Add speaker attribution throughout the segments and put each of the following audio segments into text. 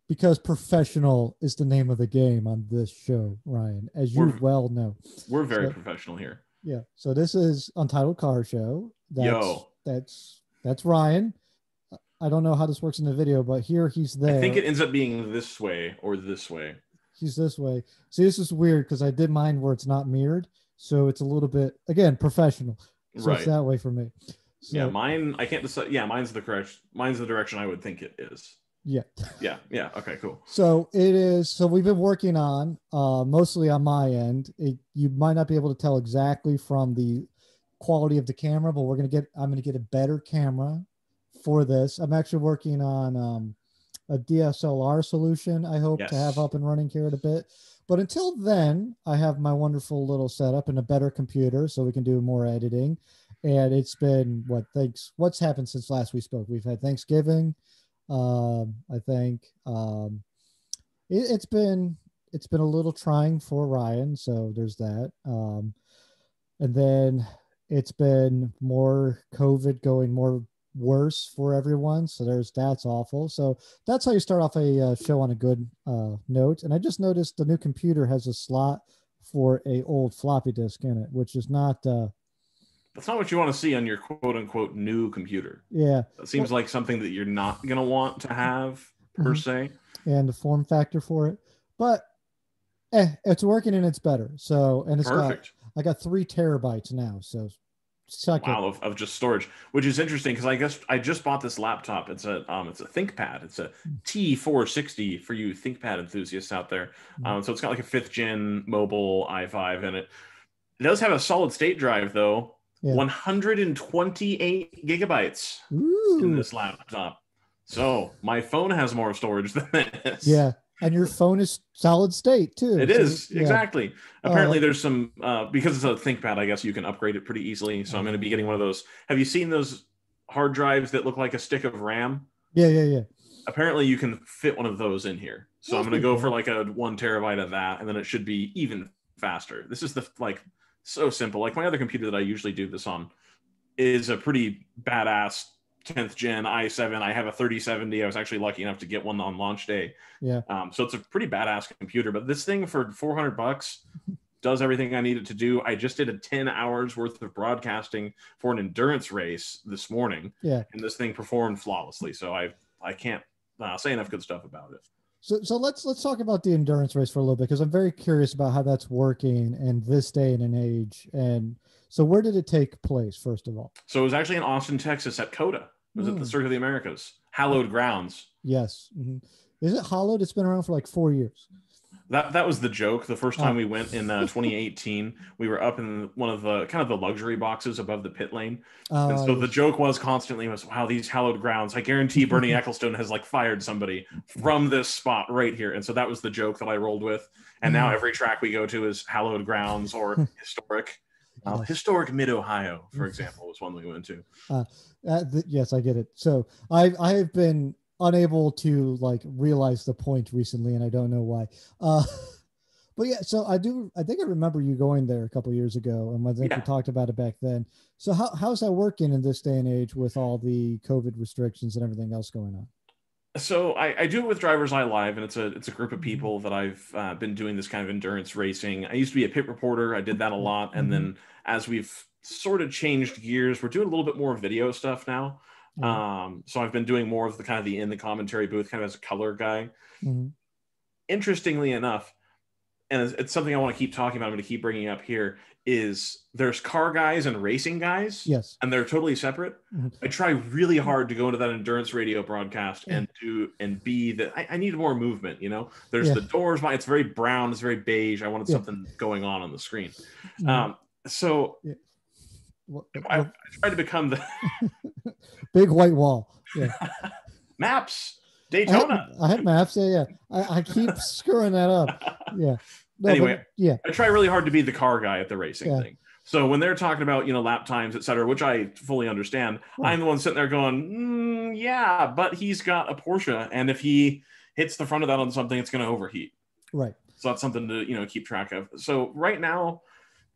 Speaker 1: because professional is the name of the game on this show, Ryan, as you
Speaker 2: We're
Speaker 1: well know.
Speaker 2: we're very
Speaker 1: So
Speaker 2: professional here.
Speaker 1: yeah, so this is Untitled Car Show. That's
Speaker 2: Yo,
Speaker 1: that's that's Ryan. I don't know how this works in the video, but here he's
Speaker 2: I think
Speaker 1: there.
Speaker 2: it ends up being this way or this way.
Speaker 1: He's this way. See, this is weird because I did mine where it's not mirrored, so it's a little bit again professional. So it's
Speaker 2: Right.
Speaker 1: that way for me.
Speaker 2: Yeah,
Speaker 1: So
Speaker 2: mine, I can't decide. Yeah, mine's the direction I would think it is.
Speaker 1: yeah.
Speaker 2: Yeah, yeah. Okay, cool.
Speaker 1: So it is. So we've been working on mostly on my end. You might not be able to tell exactly from the quality of the camera, but I'm gonna get a better camera for this. I'm actually working on a DSLR solution. I hope to have
Speaker 2: Yes.
Speaker 1: up and running here in a bit. But until then, I have my wonderful little setup and a better computer so we can do more editing. And it's been what's happened since last we spoke? We've had Thanksgiving. I think it's been a little trying for Ryan, so there's that. And then it's been more COVID going more worse for everyone, so that's awful. So that's how you start off a show on a good note. And I just noticed the new computer has a slot for a old floppy disk in it, which is not.
Speaker 2: That's not what you want to see on your quote unquote new computer.
Speaker 1: Yeah.
Speaker 2: That seems like something that you're not going to want to have per
Speaker 1: Mhm.
Speaker 2: se.
Speaker 1: And the form factor for it, but it's working and it's better. So and
Speaker 2: Perfect.
Speaker 1: I got 3 terabytes now. So suck it.
Speaker 2: Wow, of just storage, which is interesting because I guess I just bought this laptop. It's a ThinkPad. It's a T460 for you ThinkPad enthusiasts out there. So it's got like a 5th gen mobile i5 in it. It does have a solid state drive though.
Speaker 1: Yeah.
Speaker 2: 128 gigabytes in
Speaker 1: Ooh.
Speaker 2: this laptop. So my phone has more storage than this.
Speaker 1: Yeah. And your phone is solid state too.
Speaker 2: It
Speaker 1: So,
Speaker 2: is,
Speaker 1: yeah.
Speaker 2: exactly. Apparently, there's some because it's a ThinkPad. I guess you can upgrade it pretty easily. So I'm going to be getting one of those. Have you seen those hard drives that look like a stick of RAM?
Speaker 1: Yeah, yeah, yeah.
Speaker 2: Apparently, you can fit one of those in here. So
Speaker 1: That's
Speaker 2: I'm going to
Speaker 1: pretty
Speaker 2: go
Speaker 1: cool.
Speaker 2: for like a 1 terabyte of that, and then it should be even faster. This is so simple. Like my other computer that I usually do this on is a pretty badass 10th gen i7. I have a 3070. I was actually lucky enough to get one on launch day.
Speaker 1: Yeah.
Speaker 2: So it's a pretty badass computer, but this thing for $400 does everything I need it to do. I just did a 10 hours worth of broadcasting for an endurance race this morning.
Speaker 1: Yeah.
Speaker 2: And this thing performed flawlessly. So I can't say enough good stuff about it.
Speaker 1: So let's talk about the endurance race for a little bit because I'm very curious about how that's working in this day and an age. And so where did it take place, first of all?
Speaker 2: So it was actually in Austin, Texas at COTA. It was at the Circuit of the Americas, hallowed grounds.
Speaker 1: Yes. Mm-hmm. Is it hollowed? It's been around for like 4 years.
Speaker 2: That was the joke. The first time we went in 2018, we were up in one of the kind of the luxury boxes above the pit lane. And so the joke was constantly wow, these hallowed grounds. I guarantee Bernie Ecclestone has like fired somebody from this spot right here. And so that was the joke that I rolled with. And now every track we go to is hallowed grounds or historic. Historic Mid-Ohio, for example, was one we went to.
Speaker 1: Yes, I get it. So I have been unable to like realize the point recently, and I don't know why. But yeah, so I think I remember you going there a couple years ago, and I think we talked about it back then. So how's that working in this day and age with all the COVID restrictions and everything else going on?
Speaker 2: So I do it with Drivers Eye Live, and it's a group of people that I've been doing this kind of endurance racing. I used to be a pit reporter. I did that a lot, and then as we've sort of changed gears, we're doing a little bit more video stuff now. So I've been doing more of the kind of the in the commentary booth, kind of as a color guy. Interestingly enough, and it's something I want to keep talking about, I'm going to keep bringing up here, is there's car guys and racing guys.
Speaker 1: Yes.
Speaker 2: And they're totally separate. I try really hard to go into that endurance radio broadcast and be that I need more movement, you know? There's the doors, it's very brown, it's very beige. I wanted something going on the screen. So I tried to become the
Speaker 1: big white wall. Yeah.
Speaker 2: Maps. Daytona.
Speaker 1: I have maps. Yeah. I keep screwing that up. Yeah. No,
Speaker 2: anyway,
Speaker 1: I
Speaker 2: try really hard to be the car guy at the racing thing. So when they're talking about, lap times, et cetera, which I fully understand, I'm the one sitting there going, yeah, but he's got a Porsche. And if he hits the front of that on something, it's going to overheat.
Speaker 1: Right.
Speaker 2: So that's something to, keep track of. So right now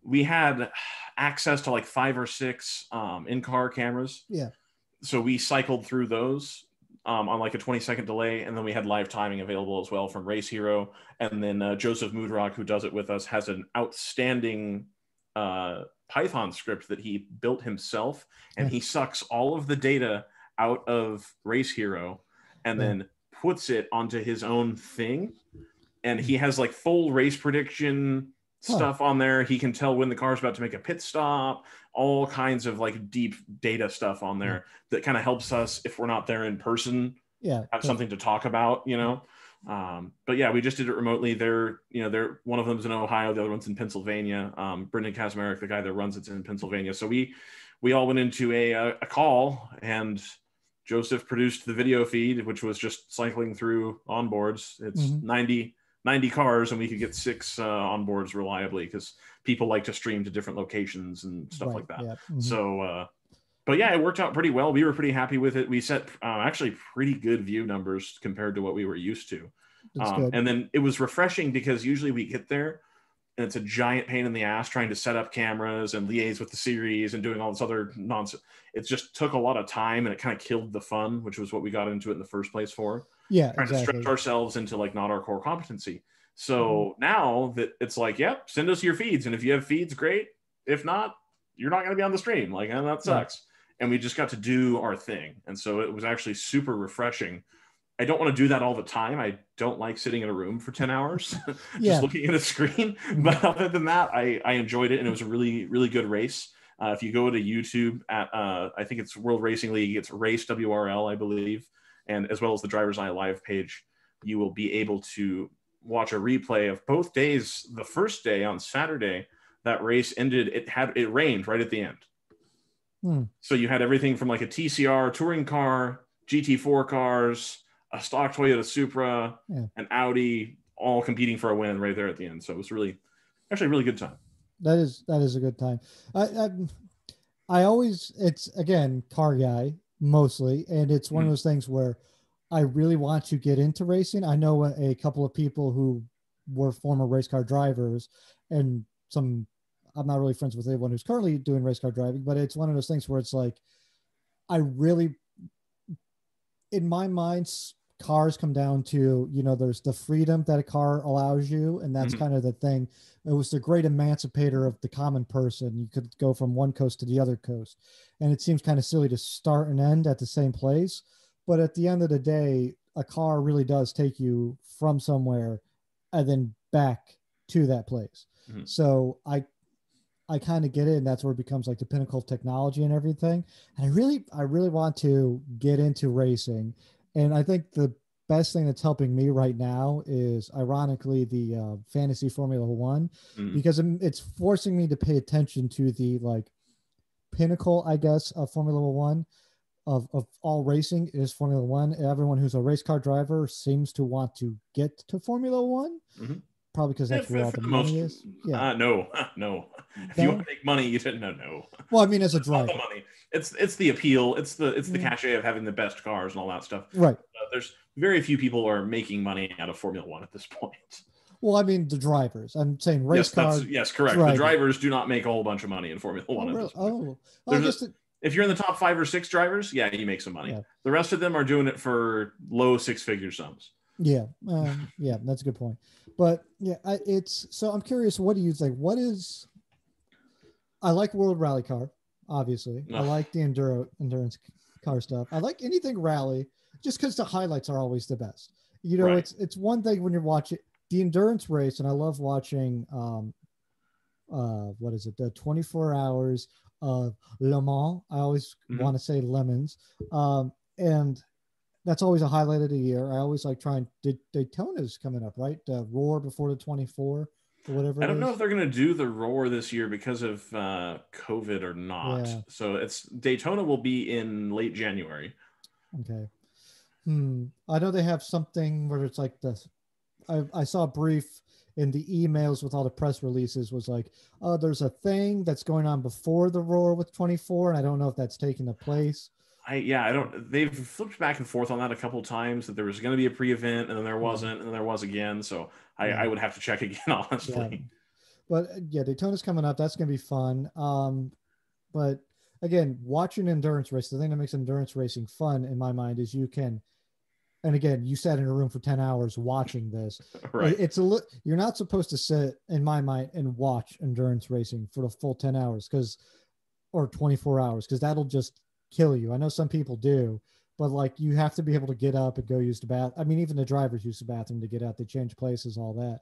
Speaker 2: we had access to like 5 or 6 in-car cameras.
Speaker 1: Yeah.
Speaker 2: So we cycled through those on like a 20-second delay, and then we had live timing available as well from Race Hero. And then Joseph Moodrock, who does it with us, has an outstanding Python script that he built himself, and
Speaker 1: Yeah.
Speaker 2: he sucks all of the data out of Race Hero and
Speaker 1: Yeah.
Speaker 2: then puts it onto his own thing. And he has like full race prediction
Speaker 1: Huh.
Speaker 2: stuff on there. He can tell when the car's about to make a pit stop, all kinds of like deep data stuff on there that kind of helps us if we're not there in person,
Speaker 1: Yeah.
Speaker 2: have something to talk about, you know. But yeah, we just did it remotely. They're one of them's in Ohio, the other one's in Pennsylvania. Brendan Kazmarek, the guy that runs it's in Pennsylvania. So we all went into a call, and Joseph produced the video feed, which was just cycling through onboards. It's 90 cars, and we could get 6 onboards reliably because people like to stream to different locations and stuff like that.
Speaker 1: Yeah.
Speaker 2: So, but yeah, it worked out pretty well. We were pretty happy with it. We set actually pretty good view numbers compared to what we were used to.
Speaker 1: That's good.
Speaker 2: And then it was refreshing because usually we get there and it's a giant pain in the ass trying to set up cameras and liaise with the series and doing all this other nonsense. It just took a lot of time, and it kind of killed the fun, which was what we got into it in the first place for.
Speaker 1: Yeah,
Speaker 2: trying to stretch ourselves into like not our core competency. So now that it's like, yep, send us your feeds, and if you have feeds, great. If not, you're not going to be on the stream. Like, and that sucks. And we just got to do our thing, and so it was actually super refreshing. I don't want to do that all the time. I don't like sitting in a room for 10 hours just looking at a screen. But other than that, I enjoyed it, and it was a really, really good race. If you go to YouTube at, I think it's World Racing League, it's Race WRL, I believe, and as well as the Driver's Eye Live page, you will be able to watch a replay of both days. The first day on Saturday, that race ended, it rained right at the end. So you had everything from like a TCR touring car, GT4 cars, a stock Toyota Supra, an Audi, all competing for a win right there at the end. So it was actually a really good time.
Speaker 1: That is a good time. I always, it's again, car guy mostly, and it's one of those things where I really want to get into racing. I know a couple of people who were former race car drivers, and I'm not really friends with anyone who's currently doing race car driving, but it's one of those things where it's like, I really, in my mind, cars come down to, there's the freedom that a car allows you, and that's kind of the thing. It was the great emancipator of the common person. You could go from one coast to the other coast, and it seems kind of silly to start and end at the same place, but at the end of the day, a car really does take you from somewhere and then back to that place. So I kind of get it, and that's where it becomes like the pinnacle of technology and everything. And I really want to get into racing. And I think the best thing that's helping me right now is, ironically, the fantasy Formula One, because it's forcing me to pay attention to the like pinnacle, I guess, of Formula One, of all racing is Formula One. Everyone who's a race car driver seems to want to get to Formula One. Probably because that's where all the money is.
Speaker 2: No. If you want to make money, you said no.
Speaker 1: Well, I mean, as a driver,
Speaker 2: not the money. It's the appeal. It's the cachet of having the best cars and all that stuff.
Speaker 1: Right.
Speaker 2: There's very few people are making money out of Formula One at this point.
Speaker 1: Well, I mean, the drivers. I'm saying race cars.
Speaker 2: Yes, correct. The drivers do not make a whole bunch of money in Formula One at this point. If you're in the top 5 or 6 drivers, you make some money. Yeah. The rest of them are doing it for low 6-figure sums.
Speaker 1: Yeah, that's a good point. But yeah, so I'm curious. What do you think? I like World Rally Car, obviously. I like the endurance car stuff. I like anything rally, just because the highlights are always the best. It's one thing when you're watching the endurance race, and I love watching what is it? The 24 hours of Le Mans. I always want to say lemons, and that's always a highlight of the year. I always like trying. Daytona's coming up, right? Roar before the 24 or whatever.
Speaker 2: I don't know if they're going to do the Roar this year because of COVID or not. Yeah. So Daytona will be in late January.
Speaker 1: Okay. I know they have something where it's like this. I saw a brief in the emails with all the press releases was like, oh, there's a thing that's going on before the Roar with 24, and I don't know if that's taking the place.
Speaker 2: I don't. They've flipped back and forth on that a couple of times, that there was going to be a pre-event and then there wasn't, and then there was again. So I would have to check again, honestly.
Speaker 1: Yeah. But Daytona's coming up. That's going to be fun. But again, watching endurance race, the thing that makes endurance racing fun in my mind is you can and again, you sat in a room for 10 hours watching this.
Speaker 2: Right.
Speaker 1: It's you're not supposed to sit, in my mind, and watch endurance racing for the full 10 hours or 24 hours, because that'll just kill you. I know some people do, but like you have to be able to get up and go use the bath. I mean, even the drivers use the bathroom to get out. They change places, all that.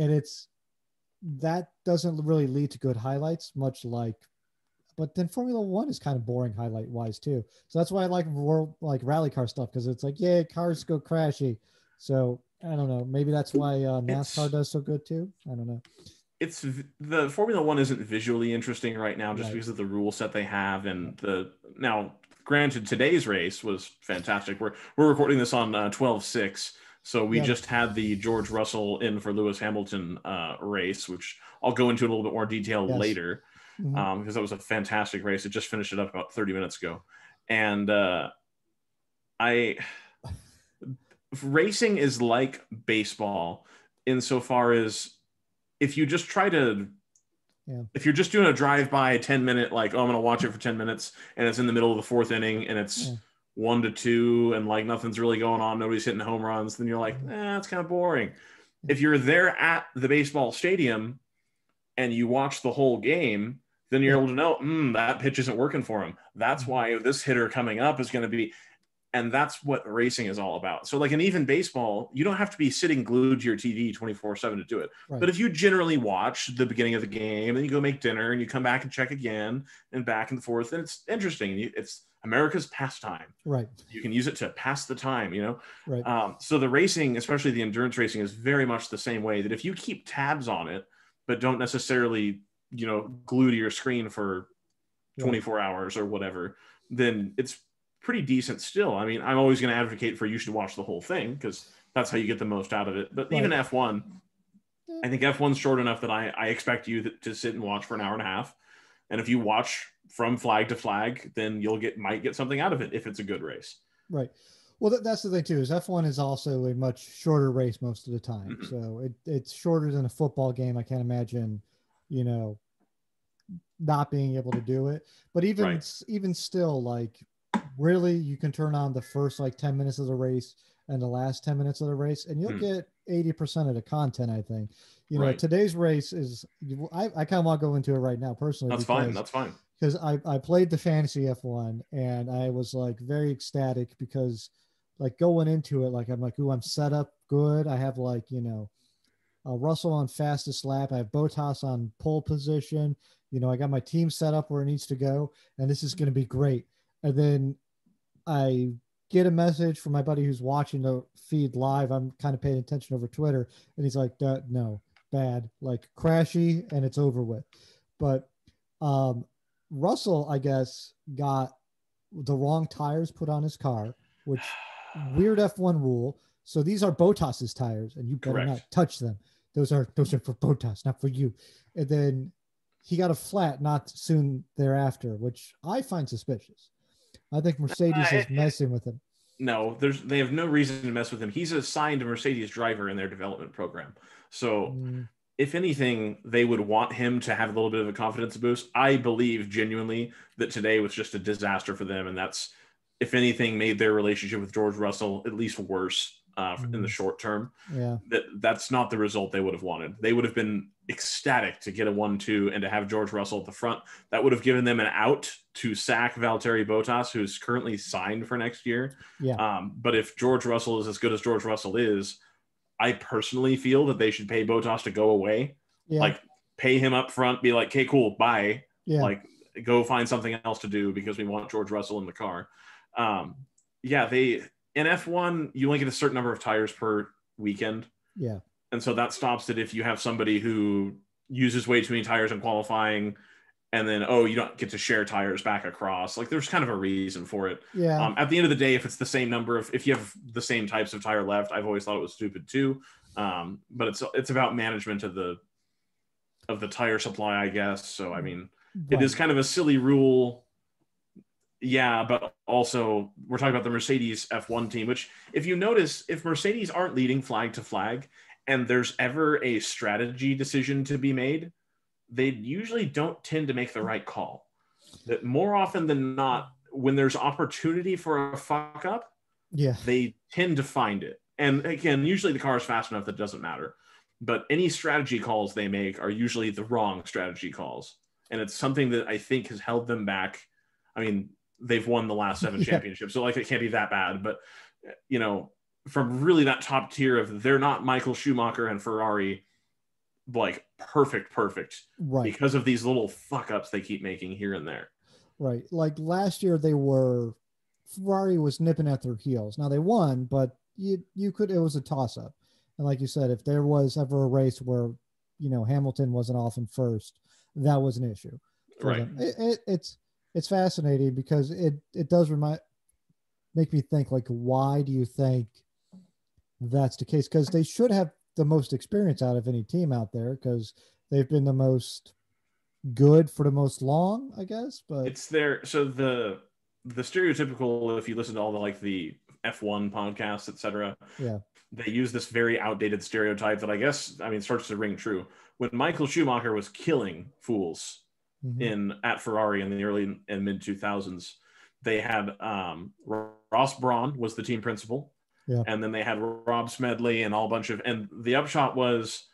Speaker 1: And that doesn't really lead to good highlights, much like, but then Formula One is kind of boring highlight wise too. So that's why I like rally car stuff, because it's like, yeah, cars go crashy. So I don't know. Maybe that's why NASCAR
Speaker 2: It's
Speaker 1: does so good too. I don't know.
Speaker 2: it's the Formula One isn't visually interesting right now just
Speaker 1: Right.
Speaker 2: because of the rule set they have and the now. Granted, today's race was fantastic. We're recording this on 12/6, so we
Speaker 1: Yeah.
Speaker 2: just had the George Russell in for Lewis Hamilton race, which I'll go into in a little bit more detail
Speaker 1: Yes.
Speaker 2: later,
Speaker 1: Mm-hmm.
Speaker 2: because that was a fantastic race. It just finished it up about 30 minutes ago, and I racing is like baseball insofar as if you just try to
Speaker 1: Yeah.
Speaker 2: if you're just doing a drive-by 10-minute, like, oh, I'm gonna watch it for 10 minutes and it's in the middle of the fourth inning and it's
Speaker 1: Yeah.
Speaker 2: 1-2 and like nothing's really going on, nobody's hitting home runs, then you're like,
Speaker 1: Mm-hmm.
Speaker 2: it's kind of boring. If you're there at the baseball stadium and you watch the whole game, then you're
Speaker 1: Yeah.
Speaker 2: able to know, that pitch isn't working for him. That's
Speaker 1: Mm-hmm.
Speaker 2: why this hitter coming up is going to be, and that's what racing is all about. So like in even baseball, you don't have to be sitting glued to your TV 24/7 to do it.
Speaker 1: Right.
Speaker 2: But if you generally watch the beginning of the game and you go make dinner and you come back and check again and back and forth, and it's interesting. It's America's pastime.
Speaker 1: Right.
Speaker 2: You can use it to pass the time,
Speaker 1: Right.
Speaker 2: So the racing, especially the endurance racing, is very much the same way, that if you keep tabs on it, but don't necessarily, glue to your screen for
Speaker 1: Right.
Speaker 2: 24 hours or whatever, then it's pretty decent still. I mean, I'm always going to advocate for you should watch the whole thing because that's how you get the most out of it. But even
Speaker 1: Right.
Speaker 2: F1,
Speaker 1: Yeah.
Speaker 2: I think F1's short enough that I expect you to sit and watch for an hour and a half. And if you watch from flag to flag, then might get something out of it if it's a good race.
Speaker 1: Right. Well, that's the thing too. Is F1 is also a much shorter race most of the time, so it's shorter than a football game. I can't imagine, you know, not being able to do it. But
Speaker 2: Right.
Speaker 1: even still, like, really, you can turn on the first like 10 minutes of the race and the last 10 minutes of the race, and you'll
Speaker 2: Hmm.
Speaker 1: get 80% of the content. I think,
Speaker 2: Right.
Speaker 1: today's race is. I kind of want to go into it right now personally
Speaker 2: That's fine. That's fine.
Speaker 1: because I played the fantasy F1 and I was like very ecstatic because like going into it, like I'm like, ooh, I'm set up good. I have like, Russell on fastest lap. I have Bottas on pole position. I got my team set up where it needs to go, and this is going to be great. And then I get a message from my buddy who's watching the feed live. I'm kind of paying attention over Twitter, and he's like, no, bad, like crashy, and it's over with. But um, Russell, I guess, got the wrong tires put on his car, which weird F1 rule. So these are Bottas's tires, and you better
Speaker 2: Correct.
Speaker 1: not touch them. Those are for Bottas, not for you. And then he got a flat not soon thereafter, which I find suspicious. I think Mercedes is messing with him.
Speaker 2: No, they have no reason to mess with him. He's assigned a Mercedes driver in their development program. So
Speaker 1: Mm,
Speaker 2: if anything, they would want him to have a little bit of a confidence boost. I believe genuinely that today was just a disaster for them, and that's, if anything, made their relationship with George Russell at least worse in the
Speaker 1: mm,
Speaker 2: short term.
Speaker 1: yeah,
Speaker 2: That's not the result they would have wanted. They would have been ecstatic to get a 1-2 and to have George Russell at the front. That would have given them an out to sack Valtteri Bottas, who's currently signed for next year.
Speaker 1: yeah,
Speaker 2: But if George Russell is as good as George Russell is, I personally feel that they should pay Bottas to go away.
Speaker 1: yeah,
Speaker 2: Like, pay him up front, be like, okay, cool, bye.
Speaker 1: yeah,
Speaker 2: Like, go find something else to do because we want George Russell in the car. Um, yeah, in F1, you only get a certain number of tires per weekend.
Speaker 1: yeah,
Speaker 2: And so that stops it if you have somebody who uses way too many tires in qualifying and then, you don't get to share tires back across. Like, there's kind of a reason for it.
Speaker 1: yeah,
Speaker 2: At the end of the day, if it's the same number if you have the same types of tire left, I've always thought it was stupid too. But it's about management of the tire supply, I guess. So, I mean, it is
Speaker 1: right,
Speaker 2: kind of a silly rule. Yeah, but also we're talking about the Mercedes F1 team, which, if you notice, if Mercedes aren't leading flag to flag and there's ever a strategy decision to be made, they usually don't tend to make the right call. That more often than not, when there's opportunity for a fuck up,
Speaker 1: Yeah.
Speaker 2: they tend to find it. And again, usually the car is fast enough that it doesn't matter. But any strategy calls they make are usually the wrong strategy calls. And it's something that I think has held them back. I mean, they've won the last 7
Speaker 1: Yeah.
Speaker 2: championships, so like it can't be that bad. But you know, from really that top tier of they're not Michael Schumacher and Ferrari, like perfect,
Speaker 1: Right.
Speaker 2: because of these little fuck ups they keep making here and there.
Speaker 1: Right. Like last year, Ferrari was nipping at their heels. Now they won, but you could, it was a toss up. And like you said, if there was ever a race where, Hamilton wasn't off in first, that was an issue for
Speaker 2: Right.
Speaker 1: them. It's fascinating because it does make me think, like, why do you think that's the case? Because they should have the most experience out of any team out there because they've been the most good for the most long, I guess. But
Speaker 2: It's there. So the stereotypical, if you listen to all the like the F1 podcasts, etc.,
Speaker 1: yeah.
Speaker 2: they use this very outdated stereotype that I guess, I mean, starts to ring true. When Michael Schumacher was killing fools
Speaker 1: Mm-hmm.
Speaker 2: in at Ferrari in the early and mid 2000s, they had Ross Brawn was the team principal,
Speaker 1: Yeah.
Speaker 2: and then they had Rob Smedley and all a bunch of, and the upshot was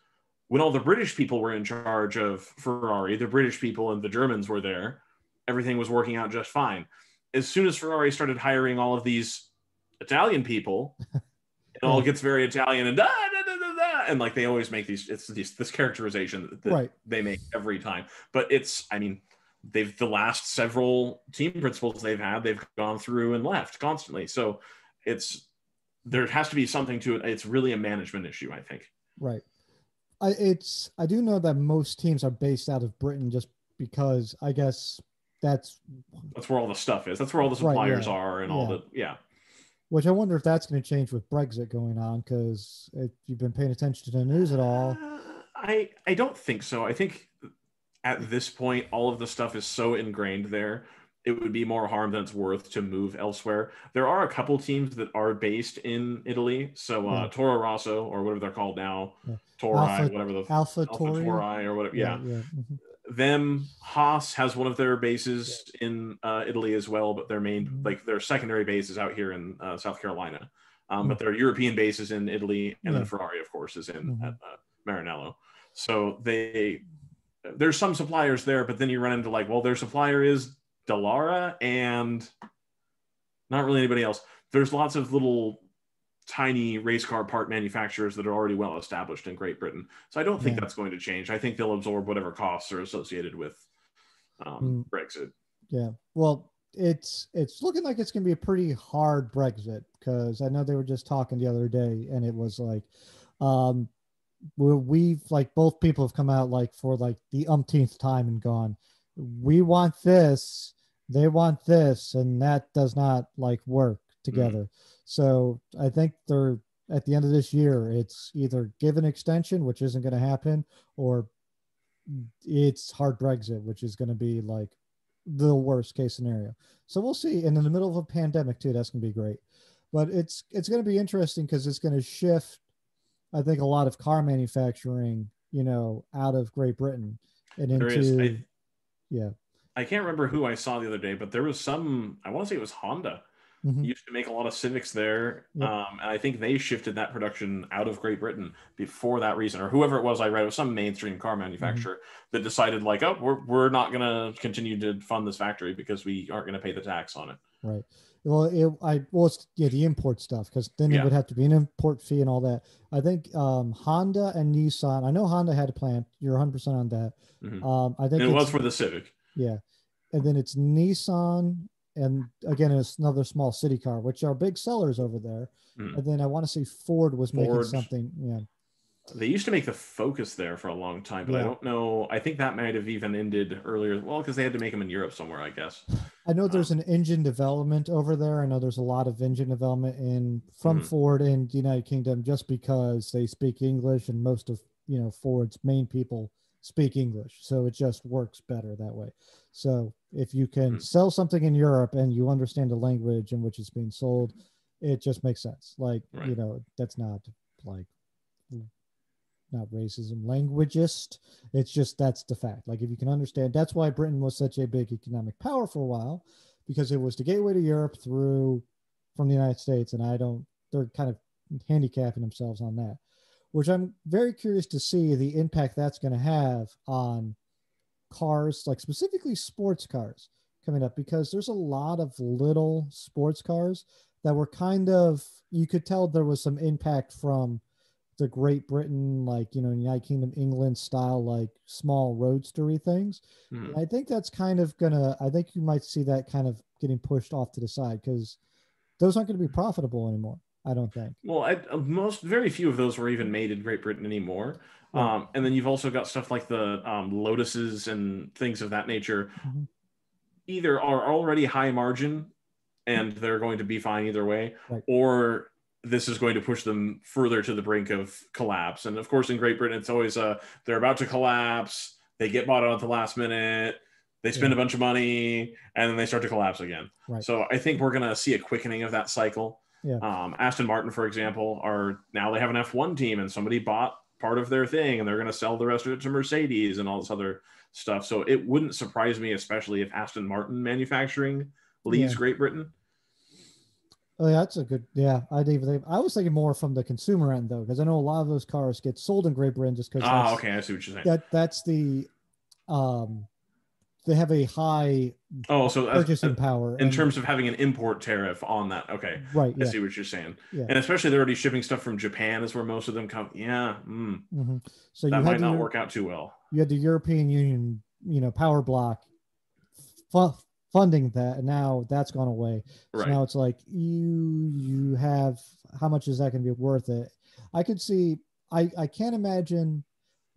Speaker 2: when all the British people were in charge of Ferrari, the British people and the Germans were there, everything was working out just fine. As soon as Ferrari started hiring all of these Italian people, it all
Speaker 1: Yeah.
Speaker 2: gets very Italian and da, da, da, da, da, and like they always make this characterization that
Speaker 1: Right.
Speaker 2: they make every time. But it's, I mean, they've the last several team principals they've gone through and left constantly. So it's there has to be something to it. It's really a management issue, I think.
Speaker 1: Right. I do know that most teams are based out of Britain just because I guess that's
Speaker 2: That's where all the stuff is. That's where all the
Speaker 1: right.
Speaker 2: suppliers
Speaker 1: Yeah.
Speaker 2: are and all
Speaker 1: Yeah.
Speaker 2: the yeah.
Speaker 1: Which I wonder if that's going to change with Brexit going on because if you've been paying attention to the news at all.
Speaker 2: I don't think so. I think at this point, all of the stuff is so ingrained there, it would be more harm than it's worth to move elsewhere. There are a couple teams that are based in Italy. So
Speaker 1: Yeah.
Speaker 2: Toro Rosso, or whatever they're called now,
Speaker 1: Yeah.
Speaker 2: Tori, whatever the
Speaker 1: Alpha
Speaker 2: Alpha
Speaker 1: Tori.
Speaker 2: Tori or whatever.
Speaker 1: Yeah.
Speaker 2: Yeah.
Speaker 1: Yeah. Mm-hmm.
Speaker 2: Them, Haas has one of their
Speaker 1: Yeah.
Speaker 2: bases in Italy as well, but their main,
Speaker 1: Mm-hmm.
Speaker 2: like their secondary base is out here in South Carolina.
Speaker 1: Mm.
Speaker 2: But their European base is in Italy, and then
Speaker 1: Yeah.
Speaker 2: Ferrari, of course, is in
Speaker 1: Mm-hmm.
Speaker 2: Maranello. So there's some suppliers there, but then you run into like, well, their supplier is Dallara and not really anybody else. There's lots of little tiny race car part manufacturers that are already well established in Great Britain. So I don't think
Speaker 1: Yeah.
Speaker 2: that's going to change. I think they'll absorb whatever costs are associated with
Speaker 1: Mm.
Speaker 2: Brexit.
Speaker 1: Yeah. Well, it's looking like it's going to be a pretty hard Brexit because I know they were just talking the other day and it was like, um, we've like both people have come out like for like the umpteenth time and gone, we want this, they want this, and that does not like work together. So I think they're at the end of this year, it's either give an extension, which isn't going to happen, or it's hard Brexit, which is going to be like the worst case scenario. So we'll see. And in the middle of a pandemic too, that's going to be great. But it's going to be interesting because it's going to shift, I think, a lot of car manufacturing, out of Great Britain and
Speaker 2: There is.
Speaker 1: into, yeah.
Speaker 2: I can't remember who I saw the other day, but there was some, I want to say it was Honda.
Speaker 1: Mm-hmm.
Speaker 2: Used to make a lot of Civics there.
Speaker 1: Yep.
Speaker 2: And I think they shifted that production out of Great Britain before that reason, or whoever it was I read, it was some mainstream car manufacturer that decided like, oh, we're not going to continue to fund this factory because we aren't going to pay the tax on it.
Speaker 1: Right. Well, it's the import stuff because then it
Speaker 2: Yeah.
Speaker 1: would have to be an import fee and all that. I think Honda and Nissan. I know Honda had a plant. You're 100% on that. I think
Speaker 2: And it was for the Civic.
Speaker 1: Yeah, and then it's Nissan, and again it's another small city car, which are big sellers over there. And then I want to say Ford was making something. Yeah.
Speaker 2: They used to make the Focus there for a long time, but I don't know. I think that might have even ended earlier. Well, because they had to make them in Europe somewhere, I guess.
Speaker 1: I know there's an engine development over there. I know there's a lot of engine development from Ford in the United Kingdom just because they speak English and most of, Ford's main people speak English. So it just works better that way. So if you can sell something in Europe and you understand the language in which it's being sold, it just makes sense. Like, that's not like not racism, languageist. It's just that's the fact. Like if you can understand, that's why Britain was such a big economic power for a while, because it was the gateway to Europe through from the United States, and I don't. They're kind of handicapping themselves on that, which I'm very curious to see the impact that's going to have on cars, like specifically sports cars coming up, because there's a lot of little sports cars that were kind of, you could tell there was some impact from the Great Britain, like, United Kingdom, England style, like small roadstery things. And I think that's kind of gonna, I think you might see that kind of getting pushed off to the side because those aren't going to be profitable anymore. I don't think.
Speaker 2: Well, very few of those were even made in Great Britain anymore.
Speaker 1: Right.
Speaker 2: And then you've also got stuff like the Lotuses and things of that nature.
Speaker 1: Mm-hmm.
Speaker 2: Either are already high margin and they're going to be fine either way,
Speaker 1: Right.
Speaker 2: or this is going to push them further to the brink of collapse. And of course, in Great Britain, it's always they're about to collapse. They get bought out at the last minute. They spend a bunch of money, and then they start to collapse again.
Speaker 1: Right.
Speaker 2: So I think we're going to see a quickening of that cycle.
Speaker 1: Yeah.
Speaker 2: Aston Martin, for example, now they have an F1 team, and somebody bought part of their thing, and they're going to sell the rest of it to Mercedes and all this other stuff. So it wouldn't surprise me, especially if Aston Martin manufacturing leaves Great Britain.
Speaker 1: Oh, yeah, that's a good. Yeah, I was thinking more from the consumer end though, because I know a lot of those cars get sold in Great Britain just because.
Speaker 2: Okay, I see what you're saying.
Speaker 1: That's the, they have a high purchasing power
Speaker 2: in terms of having an import tariff on that. Okay,
Speaker 1: right.
Speaker 2: I see what you're saying.
Speaker 1: Yeah.
Speaker 2: And especially they're already shipping stuff from Japan, is where most of them come. Yeah.
Speaker 1: Mm-hmm. So
Speaker 2: that might not work out too well.
Speaker 1: You had the European Union, power block funding that, and now that's gone away. So now it's like you have, how much is that going to be worth it? I could see, I can't imagine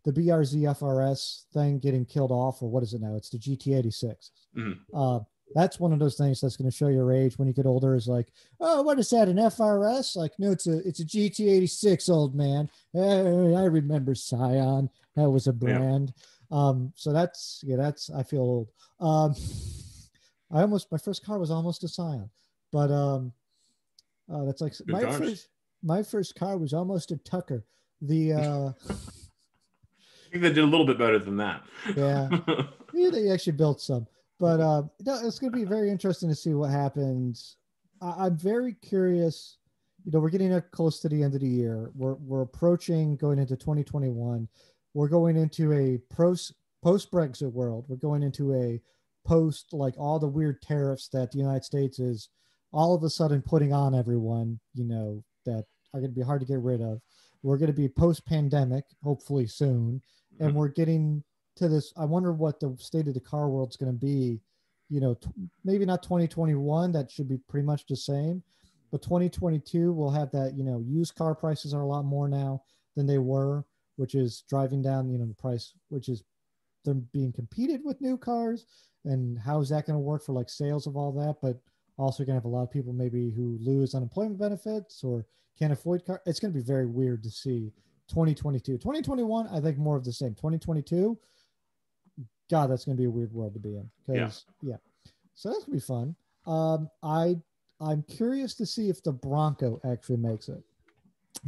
Speaker 1: the BRZ FRS thing getting killed off, or what is it now? It's the GT86.
Speaker 2: Mm-hmm.
Speaker 1: That's one of those things that's going to show your age when you get older, is like, oh, what is that, an FRS? Like, no, it's a GT86, old man. I remember Scion. That was a brand. So that's, I feel old. My first car was almost a Scion, but that's like my first car was almost a Tucker. I
Speaker 2: think they did a little bit better than that.
Speaker 1: Yeah, they actually built some, but it's going to be very interesting to see what happens. I'm very curious. We're getting close to the end of the year. We're approaching going into 2021. We're going into a post Brexit world. We're going into a post, like, all the weird tariffs that the United States is all of a sudden putting on everyone, that are going to be hard to get rid of. We're going to be post pandemic, hopefully soon. And we're getting to this. I wonder what the state of the car world is going to be, maybe not 2021. That should be pretty much the same, but 2022 we'll have that, used car prices are a lot more now than they were, which is driving down, the price, which is they're being competed with new cars. And how is that going to work for like sales of all that? But also going to have a lot of people maybe who lose unemployment benefits or can't afford car. It's going to be very weird to see 2022. 2021, I think more of the same. 2022, God, that's going to be a weird world to be in. Yeah. So that's going to be fun. I'm curious to see if the Bronco actually makes it,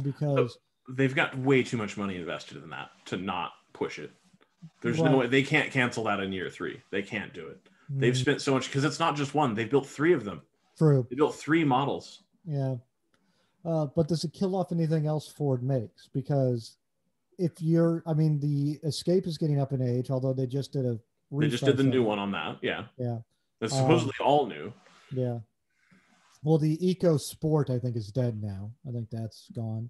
Speaker 1: because
Speaker 2: they've got way too much money invested in that to not push it. There's no way. They can't cancel that in year 3. They can't do it. They've spent so much, because it's not just one. They've built 3 of them.
Speaker 1: True.
Speaker 2: They built 3 models.
Speaker 1: Yeah. But does it kill off anything else Ford makes? Because the Escape is getting up in age, although they just did
Speaker 2: They just did the new one on that. Yeah.
Speaker 1: Yeah.
Speaker 2: That's supposedly all new.
Speaker 1: Yeah. Well, the Eco Sport, I think, is dead now. I think that's gone.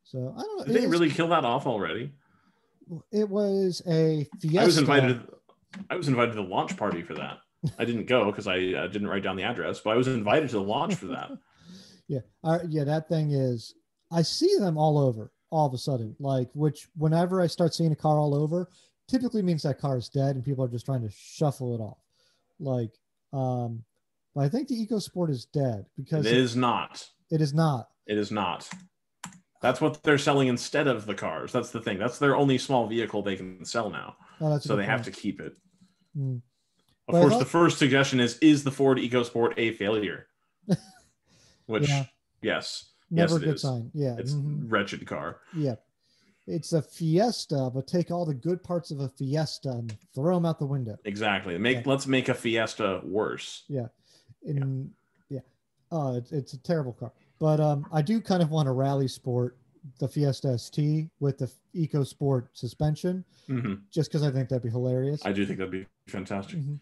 Speaker 1: So I don't know.
Speaker 2: Did they really kill that off already?
Speaker 1: It was a Fiesta.
Speaker 2: I was invited to the launch party for that. I didn't go because I didn't write down the address, but I was invited to the launch for that.
Speaker 1: Yeah. That thing is, I see them all over all of a sudden, like, which whenever I start seeing a car all over, typically means that car is dead and people are just trying to shuffle it off. Like, but I think the EcoSport is dead because
Speaker 2: it is not.
Speaker 1: It is not.
Speaker 2: It is not. That's what they're selling instead of the cars. That's the thing. That's their only small vehicle they can sell now. So they have to keep it. Of course, the first suggestion is the Ford EcoSport a failure? Which, yes.
Speaker 1: Never
Speaker 2: yes,
Speaker 1: a good sign. Yeah.
Speaker 2: It's a wretched car.
Speaker 1: Yeah. It's a Fiesta, but take all the good parts of a Fiesta and throw them out the window.
Speaker 2: Exactly. Let's make a Fiesta worse.
Speaker 1: Yeah. Oh, it's a terrible car. But I do kind of want a rally sport, the Fiesta ST with the EcoSport suspension,
Speaker 2: Hmm.
Speaker 1: just because I think that'd be hilarious.
Speaker 2: I do think that'd be fantastic.
Speaker 1: Hmm.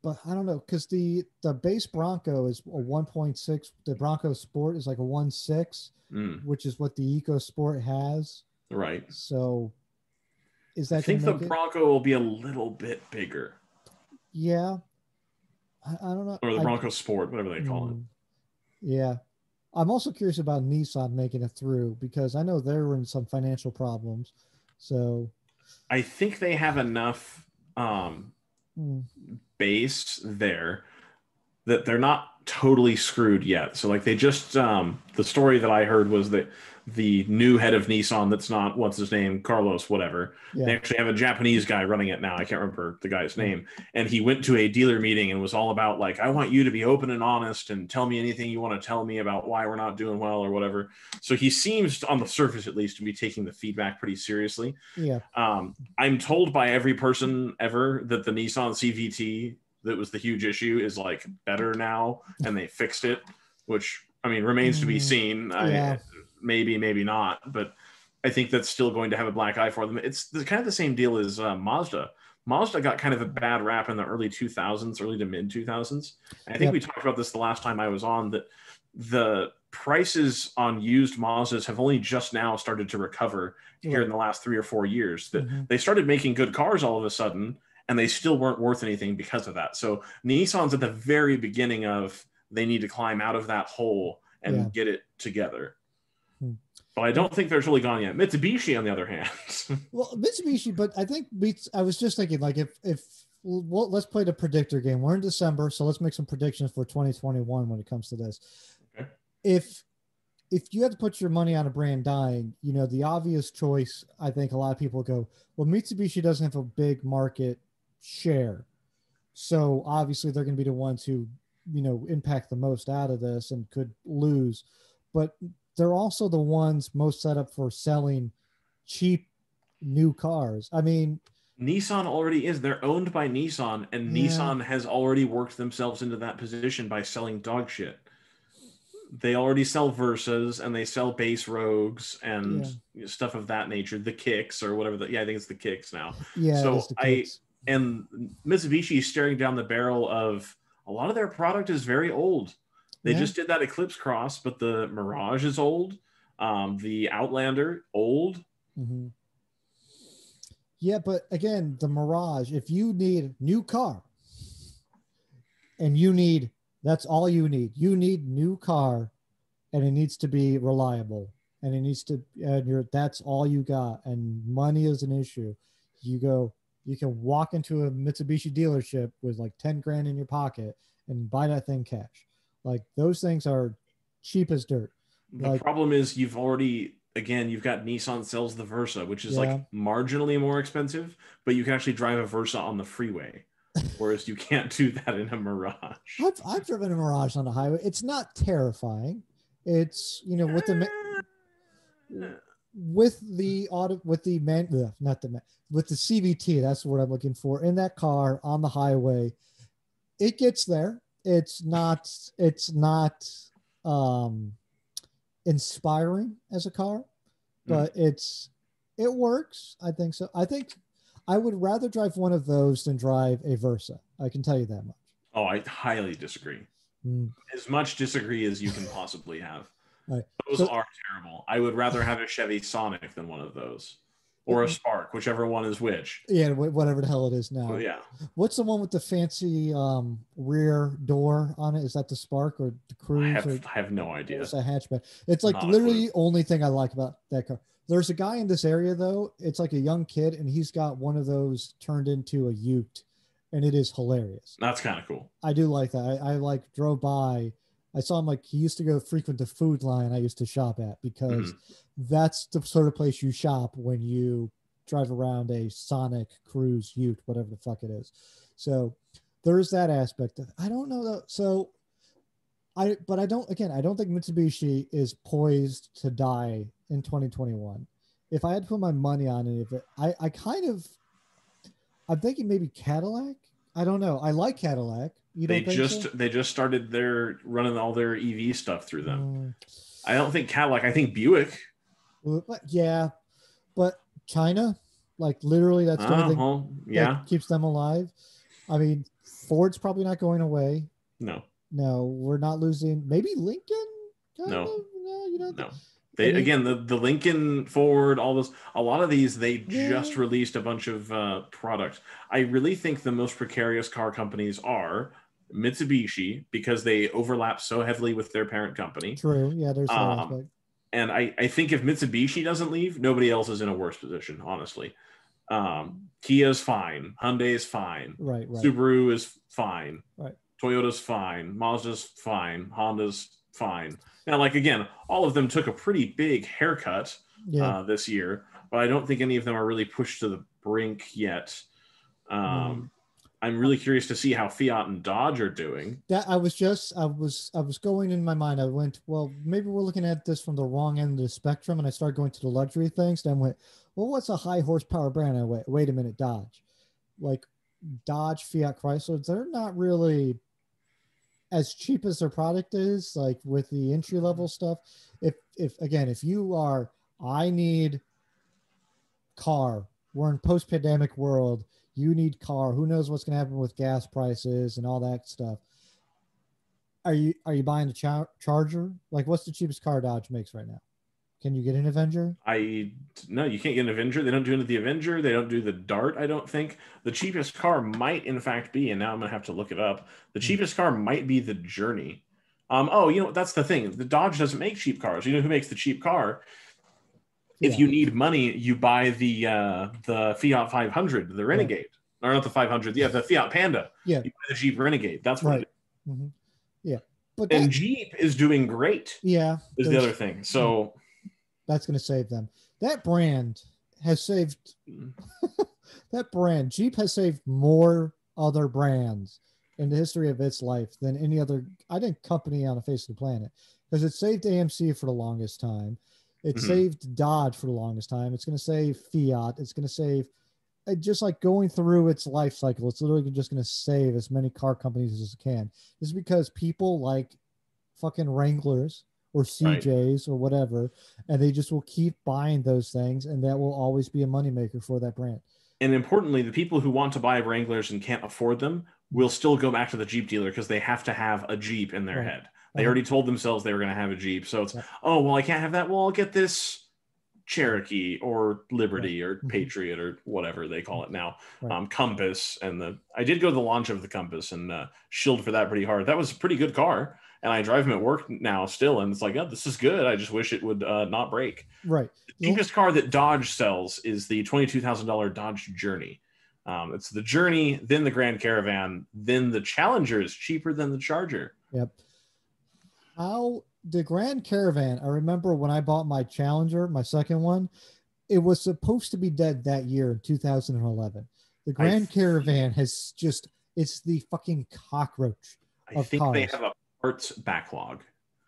Speaker 1: But I don't know, because the base Bronco is a 1.6. The Bronco Sport is like a 1.6,
Speaker 2: Mm,
Speaker 1: which is what the EcoSport has.
Speaker 2: right.
Speaker 1: So is
Speaker 2: I
Speaker 1: that going to
Speaker 2: think the
Speaker 1: make it?
Speaker 2: Bronco will be a little bit bigger,
Speaker 1: Yeah, I don't know.
Speaker 2: or the Bronco Sport, whatever they call it.
Speaker 1: Mm, yeah. I'm also curious about Nissan making it through because I know they're in some financial problems. So,
Speaker 2: I think they have enough um,
Speaker 1: mm,
Speaker 2: base there that they're not totally screwed yet. So like they just the story that I heard was that the new head of Nissan that's not what's his name, Carlos, whatever. They
Speaker 1: yeah.
Speaker 2: actually have a Japanese guy running it now. I can't remember the guy's
Speaker 1: Mm,
Speaker 2: name. And he went to a dealer meeting and was all about like, I want you to be open and honest and tell me anything you want to tell me about why we're not doing well or whatever. So he seems on the surface at least to be taking the feedback pretty seriously.
Speaker 1: yeah.
Speaker 2: I'm told by every person ever that the Nissan CVT that was the huge issue is like better now and they fixed it, which I mean remains to be
Speaker 1: Mm,
Speaker 2: seen.
Speaker 1: yeah.
Speaker 2: Maybe not, but I think that's still going to have a black eye for them. It's kind of the same deal as Mazda. Mazda got kind of a bad rap in the early 2000s, early to mid 2000s. I think we
Speaker 1: Yep.
Speaker 2: talked about this the last time I was on that the prices on used Mazdas have only just now started to recover here in
Speaker 1: Right.
Speaker 2: the last 3 or 4 years. That
Speaker 1: Hmm.
Speaker 2: they started making good cars all of a sudden, and they still weren't worth anything because of that. So Nissan's at the very beginning of they need to climb out of that hole
Speaker 1: Yeah.
Speaker 2: and get it together.
Speaker 1: Mm.
Speaker 2: But I
Speaker 1: And
Speaker 2: don't think they're totally gone yet. Mitsubishi, on the other hand,
Speaker 1: well, Mitsubishi, but I think I was just thinking like if well, let's play the predictor game. We're in December, so let's make some predictions for 2021 when it comes to this.
Speaker 2: okay.
Speaker 1: If if you had to put your money on a brand dying, the obvious choice, I think a lot of people go, well, Mitsubishi doesn't have a big market share. So obviously they're going to be the ones who, impact the most out of this and could lose. But they're also the ones most set up for selling cheap new cars. I mean,
Speaker 2: Nissan already is. They're owned by Nissan, and
Speaker 1: yeah,
Speaker 2: Nissan has already worked themselves into that position by selling dog shit. They already sell Versas and they sell base Rogues and
Speaker 1: yeah,
Speaker 2: stuff of that nature. The Kicks or whatever. Yeah, I think it's the Kicks now.
Speaker 1: yeah, it is
Speaker 2: So
Speaker 1: the
Speaker 2: I
Speaker 1: kicks.
Speaker 2: and Mitsubishi is staring down the barrel of a lot of their product is very old. They
Speaker 1: Yeah.
Speaker 2: just did that Eclipse Cross, but the Mirage is old. The Outlander old.
Speaker 1: Hmm. Yeah, but again, the Mirage, if you need new car and that's all you need. You need new car and it needs to be reliable and it needs to and that's all you got and money is an issue. You go you can walk into a Mitsubishi dealership with like 10 grand in your pocket and buy that thing cash. Like those things are cheap as dirt.
Speaker 2: The
Speaker 1: Like,
Speaker 2: problem is you've got Nissan sells the Versa, which is
Speaker 1: yeah,
Speaker 2: like marginally more expensive, but you can actually drive a Versa on the freeway, whereas you can't do that in a Mirage.
Speaker 1: I've driven a Mirage on the highway. It's not terrifying. It's, with the auto with the man not the man with the CVT, that's what I'm looking for in that car on the highway. It gets there. It's not um inspiring as a car,
Speaker 2: Mm.
Speaker 1: but it works. I think so. I think I would rather drive one of those than drive a Versa. I can tell you that much.
Speaker 2: Oh, I highly disagree.
Speaker 1: Mm.
Speaker 2: As much disagree as you can possibly have.
Speaker 1: All right.
Speaker 2: Those
Speaker 1: So
Speaker 2: are terrible. I would rather have a Chevy Sonic than one of those, or a Spark, whichever one is which.
Speaker 1: yeah, whatever the hell it is
Speaker 2: Well,
Speaker 1: now.
Speaker 2: yeah,
Speaker 1: What's the one with the fancy rear door on it? Is that the Spark or the Cruise or
Speaker 2: I have no
Speaker 1: it's
Speaker 2: idea.
Speaker 1: a hatchback? It's like
Speaker 2: Not a clue.
Speaker 1: literally the only thing I like about that car. There's a guy in this area though. It's like a young kid, and he's got one of those turned into a Ute, and it is hilarious.
Speaker 2: That's kind of cool.
Speaker 1: I do like that. I like drove by. I saw him like he used to go frequent the Food Line I used to shop at because
Speaker 2: Hmm.
Speaker 1: that's the sort of place you shop when you drive around a Sonic Cruise Ute, whatever the fuck it is. So there's that aspect. I don't know though. So but I don't again. I don't think Mitsubishi is poised to die in 2021. If I had to put my money on it, if it, I kind of I'm thinking maybe Cadillac. I don't know. I like Cadillac. You don't think so?
Speaker 2: They just started their running all their EV stuff through them.
Speaker 1: Mm,
Speaker 2: I don't think Cadillac. I think Buick.
Speaker 1: yeah, but China, like literally, that's the only thing
Speaker 2: Well,
Speaker 1: that
Speaker 2: yeah,
Speaker 1: keeps them alive. I mean, Ford's probably not going away.
Speaker 2: no,
Speaker 1: No, we're not losing. Maybe Lincoln, kind
Speaker 2: no,
Speaker 1: of. No, you know.
Speaker 2: no.
Speaker 1: I
Speaker 2: They
Speaker 1: mean,
Speaker 2: again the Lincoln, Ford, all those. A lot of these they
Speaker 1: yeah,
Speaker 2: just released a bunch of products. I really think the most precarious car companies are Mitsubishi because they overlap so heavily with their parent company.
Speaker 1: true. Yeah, there's that
Speaker 2: Um,
Speaker 1: aspect.
Speaker 2: and I think if Mitsubishi doesn't leave, nobody else is in a worse position, honestly. Kia's fine, Hyundai is fine,
Speaker 1: Right, right,
Speaker 2: Subaru is fine,
Speaker 1: right.
Speaker 2: Toyota's fine, Mazda's fine, Honda's fine. Now, like again, all of them took a pretty big haircut
Speaker 1: Yeah.
Speaker 2: this year, but I don't think any of them are really pushed to the brink yet.
Speaker 1: Mm.
Speaker 2: I'm really curious to see how Fiat and Dodge are doing.
Speaker 1: That I was going in my mind. I went, well, maybe we're looking at this from the wrong end of the spectrum, and I started going to the luxury things. Then went, well, what's a high horsepower brand? I wait a minute, Dodge. Like Dodge, Fiat, Chrysler, they're not really as cheap as their product is, like with the entry level stuff. If again, if you are, I need car. We're in post pandemic world. You need car. Who knows what's going to happen with gas prices and all that stuff? Are you buying a Charger? Like, what's the cheapest car Dodge makes right now? Can you get an Avenger?
Speaker 2: I No, you can't get an Avenger. They don't do the Avenger. They don't do the Dart. I don't think the cheapest car might, in fact, be. And now I'm gonna have to look it up. The
Speaker 1: Hmm.
Speaker 2: cheapest car might be the Journey. Oh, you know that's the thing. The Dodge doesn't make cheap cars. You know who makes the cheap car? If
Speaker 1: Yeah,
Speaker 2: you need money, you buy the Fiat 500, the
Speaker 1: right.
Speaker 2: Renegade, or not the 500. Yeah, the Fiat Panda.
Speaker 1: Yeah,
Speaker 2: You buy the Jeep Renegade. That's what it
Speaker 1: right.
Speaker 2: is.
Speaker 1: Hmm. Yeah, but
Speaker 2: And Jeep is doing great.
Speaker 1: yeah,
Speaker 2: Is the other
Speaker 1: there's
Speaker 2: thing.
Speaker 1: mm,
Speaker 2: So
Speaker 1: that's going to save them. That brand has saved that brand. Jeep has saved more other brands in the history of its life than any other, I think, company on the face of the planet. Because it saved AMC for the longest time. It
Speaker 2: mhm.
Speaker 1: saved Dodge for the longest time. It's going to save Fiat. It's going to save, just like going through its life cycle. It's literally just going to save as many car companies as it can. Just because people like fucking Wranglers or
Speaker 2: Right.
Speaker 1: CJs or whatever, and they just will keep buying those things, and that will always be a moneymaker for that brand.
Speaker 2: And importantly, the people who want to buy Wranglers and can't afford them will still go back to the Jeep dealer because they have to have a Jeep in their
Speaker 1: Right.
Speaker 2: head. They
Speaker 1: Uh-huh.
Speaker 2: already told themselves they were going to have a Jeep. So it's,
Speaker 1: Yep.
Speaker 2: oh, well, I can't have that. Well, I'll get this
Speaker 1: Right.
Speaker 2: Cherokee or
Speaker 1: Right.
Speaker 2: Liberty or
Speaker 1: Mm-hmm.
Speaker 2: Patriot or whatever they call it now.
Speaker 1: Right.
Speaker 2: Compass. And I did go to the launch of the Compass and shilled for that pretty hard. That was a pretty good car. And I drive them at work now still. And it's like, oh, this is good. I just wish it would not break.
Speaker 1: Right.
Speaker 2: The cheapest car that Dodge sells is the $22,000 Dodge Journey. It's the Journey, then the Grand Caravan, then the Challenger is cheaper than the Charger.
Speaker 1: Yep. How the Grand Caravan, I remember when I bought my Challenger, my second one, it was supposed to be dead that year in 2011. The
Speaker 2: I
Speaker 1: Grand Caravan has just, it's the fucking cockroach
Speaker 2: I
Speaker 1: of
Speaker 2: think they
Speaker 1: cars.
Speaker 2: have a parts backlog.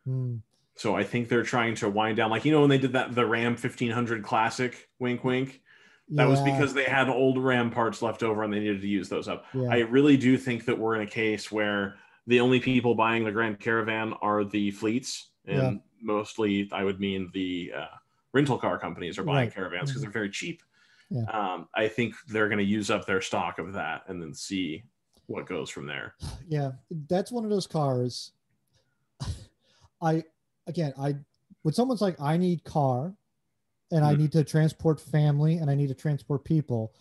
Speaker 1: Hmm.
Speaker 2: So I think they're trying to wind down, like when they did that the Ram 1500 Classic, wink wink. That was
Speaker 1: Yeah.
Speaker 2: because they had old Ram parts left over and they needed to use those up.
Speaker 1: Yeah.
Speaker 2: I really do think that we're in a case where the only people buying the Grand Caravan are the fleets,
Speaker 1: Yeah.
Speaker 2: and mostly I would mean the rental car companies are buying
Speaker 1: Right.
Speaker 2: caravans because
Speaker 1: Mhm.
Speaker 2: they're very cheap.
Speaker 1: Yeah.
Speaker 2: I think they're going to use up their stock of that and then see what goes from there.
Speaker 1: Yeah. That's one of those cars. I, again, when someone's like, I need car and I
Speaker 2: Mhm.
Speaker 1: need to transport family and I need to transport people,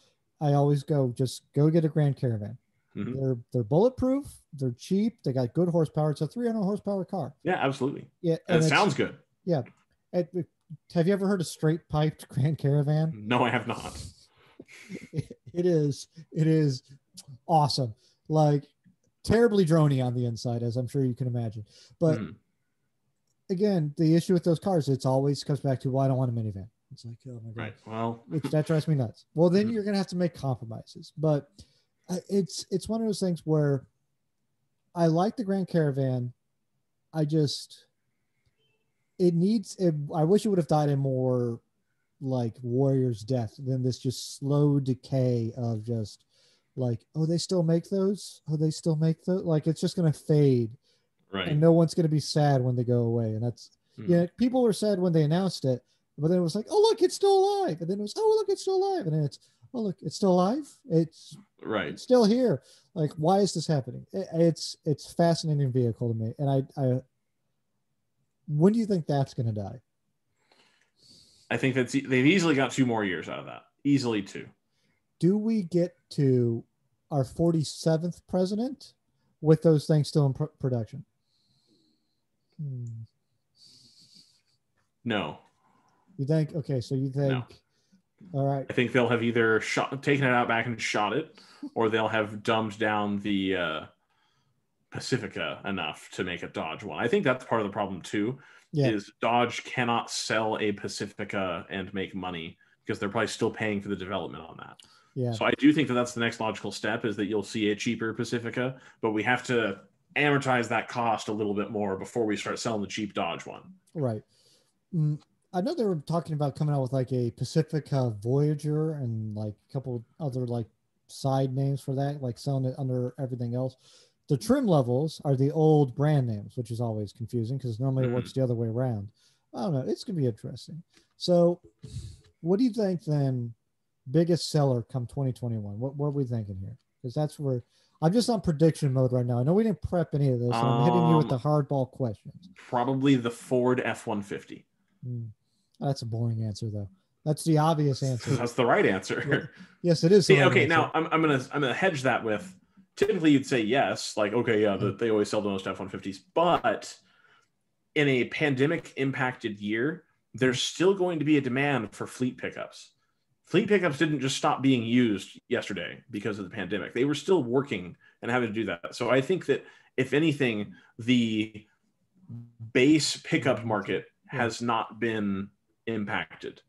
Speaker 1: I always go, just go get a Grand Caravan.
Speaker 2: Mhm.
Speaker 1: They're bulletproof, they're cheap, they got good horsepower. It's a 300 horsepower car.
Speaker 2: Yeah, absolutely.
Speaker 1: Yeah,
Speaker 2: And
Speaker 1: and
Speaker 2: it
Speaker 1: it's
Speaker 2: sounds good.
Speaker 1: yeah. Have you ever heard of straight piped Grand Caravan?
Speaker 2: No, I have not.
Speaker 1: It is awesome. Like terribly drony on the inside, as I'm sure you can imagine. But
Speaker 2: Mhm.
Speaker 1: again, the issue with those cars, it's always comes back to, well, I don't want a minivan. It's like, oh my god,
Speaker 2: Right. Well,
Speaker 1: which that drives me nuts. Well, then
Speaker 2: mhm.
Speaker 1: you're gonna have to make compromises. But it's one of those things where I like the Grand Caravan. I just it needs. I wish it would have died a more like warrior's death than this just slow decay of just like, oh, they still make those? Oh, they still make those? Like, it's just going to fade
Speaker 2: Right.
Speaker 1: and no one's going to be sad when they go away. And that's,
Speaker 2: Mm.
Speaker 1: yeah, people were sad when they announced it, but then it was like, oh, look, it's still alive. And then it was, oh, look, it's still alive. And then it's, oh, look, it's still alive.
Speaker 2: Right.
Speaker 1: It's still here. Like, why is this happening? It's fascinating vehicle to me. And I when do you think that's going to die?
Speaker 2: I think they've easily got 2 more years out of that. Easily two.
Speaker 1: Do we get to our 47th president with those things still in production?
Speaker 2: No.
Speaker 1: You think? Okay, so you think?
Speaker 2: No.
Speaker 1: All right.
Speaker 2: I think they'll have either taken it out back and shot it, or they'll have dumbed down the Pacifica enough to make a Dodge one. I think that's part of the problem too.
Speaker 1: Yeah.
Speaker 2: Is Dodge cannot sell a Pacifica and make money because they're probably still paying for the development on that.
Speaker 1: Yeah.
Speaker 2: So I do think that that's the next logical step, is that you'll see a cheaper Pacifica, but we have to amortize that cost a little bit more before we start selling the cheap Dodge one.
Speaker 1: Right. I know they were talking about coming out with like a Pacifica Voyager and like a couple other like side names for that, like selling it under everything else. The trim levels are the old brand names, which is always confusing because normally it works the other way around. I don't know. It's going to be interesting. So, what do you think then? Biggest seller come 2021? What are we thinking here? Because that's where I'm just on prediction mode right now. I know we didn't prep any of this, and I'm hitting you with the hardball questions.
Speaker 2: Probably the Ford F-150.
Speaker 1: That's a boring answer, though. That's the obvious answer.
Speaker 2: That's the right answer.
Speaker 1: Yeah. Yes, it is.
Speaker 2: See, okay, now I'm gonna hedge that with. Typically, you'd say yes, like okay, yeah, they always sell the most F-150s, but in a pandemic impacted year, there's still going to be a demand for fleet pickups. Fleet pickups didn't just stop being used yesterday because of the pandemic. They were still working and having to do that. So I think that if anything, the base pickup market has not been impacted.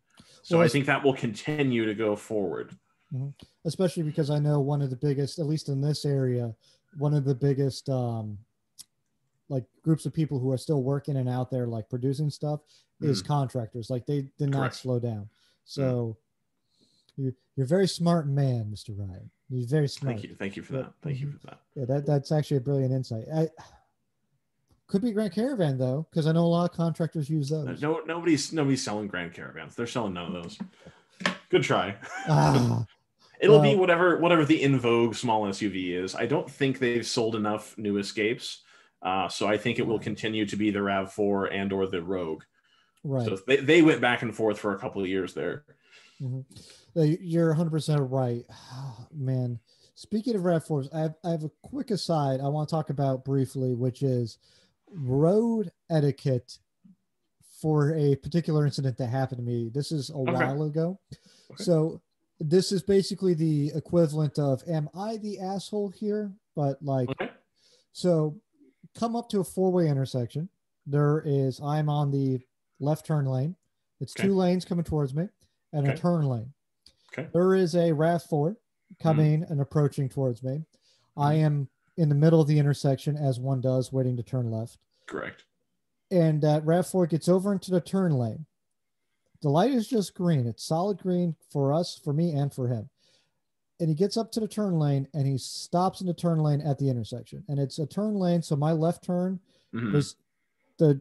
Speaker 2: So I think that will continue to go forward.
Speaker 1: Especially because I know one of the biggest, at least in this area, one of the biggest like groups of people who are still working and out there like producing stuff is contractors. Like they did not slow down. So you're a very smart man, Mr. Ryan. You're very smart.
Speaker 2: Thank you for that. Thank you for that.
Speaker 1: Yeah, that's actually a brilliant insight. Could be Grand Caravan though, because I know a lot of contractors use those.
Speaker 2: No, nobody's selling Grand Caravans. They're selling none of those. Good try. It'll be whatever the in vogue small SUV is. I don't think they've sold enough new Escapes, so I think it will continue to be the RAV4 and or the Rogue.
Speaker 1: Right.
Speaker 2: So they went back and forth for a couple of years there.
Speaker 1: You're 100% right, man. Speaking of RAV4s, I have a quick aside I want to talk about briefly, which is road etiquette for a particular incident that happened to me. This is a while ago. Okay. So this is basically the equivalent of, am I the asshole here? But like, so come up to a four-way intersection. I'm on the left turn lane. It's two lanes coming towards me and a turn lane. There is a RAV4 coming and approaching towards me. I am in the middle of the intersection, as one does, waiting to turn left.
Speaker 2: Correct.
Speaker 1: And that RAV4 gets over into the turn lane. The light is just green. It's solid green for us, for me, and for him. And he gets up to the turn lane, and he stops in the turn lane at the intersection. And it's a turn lane, so my left turn is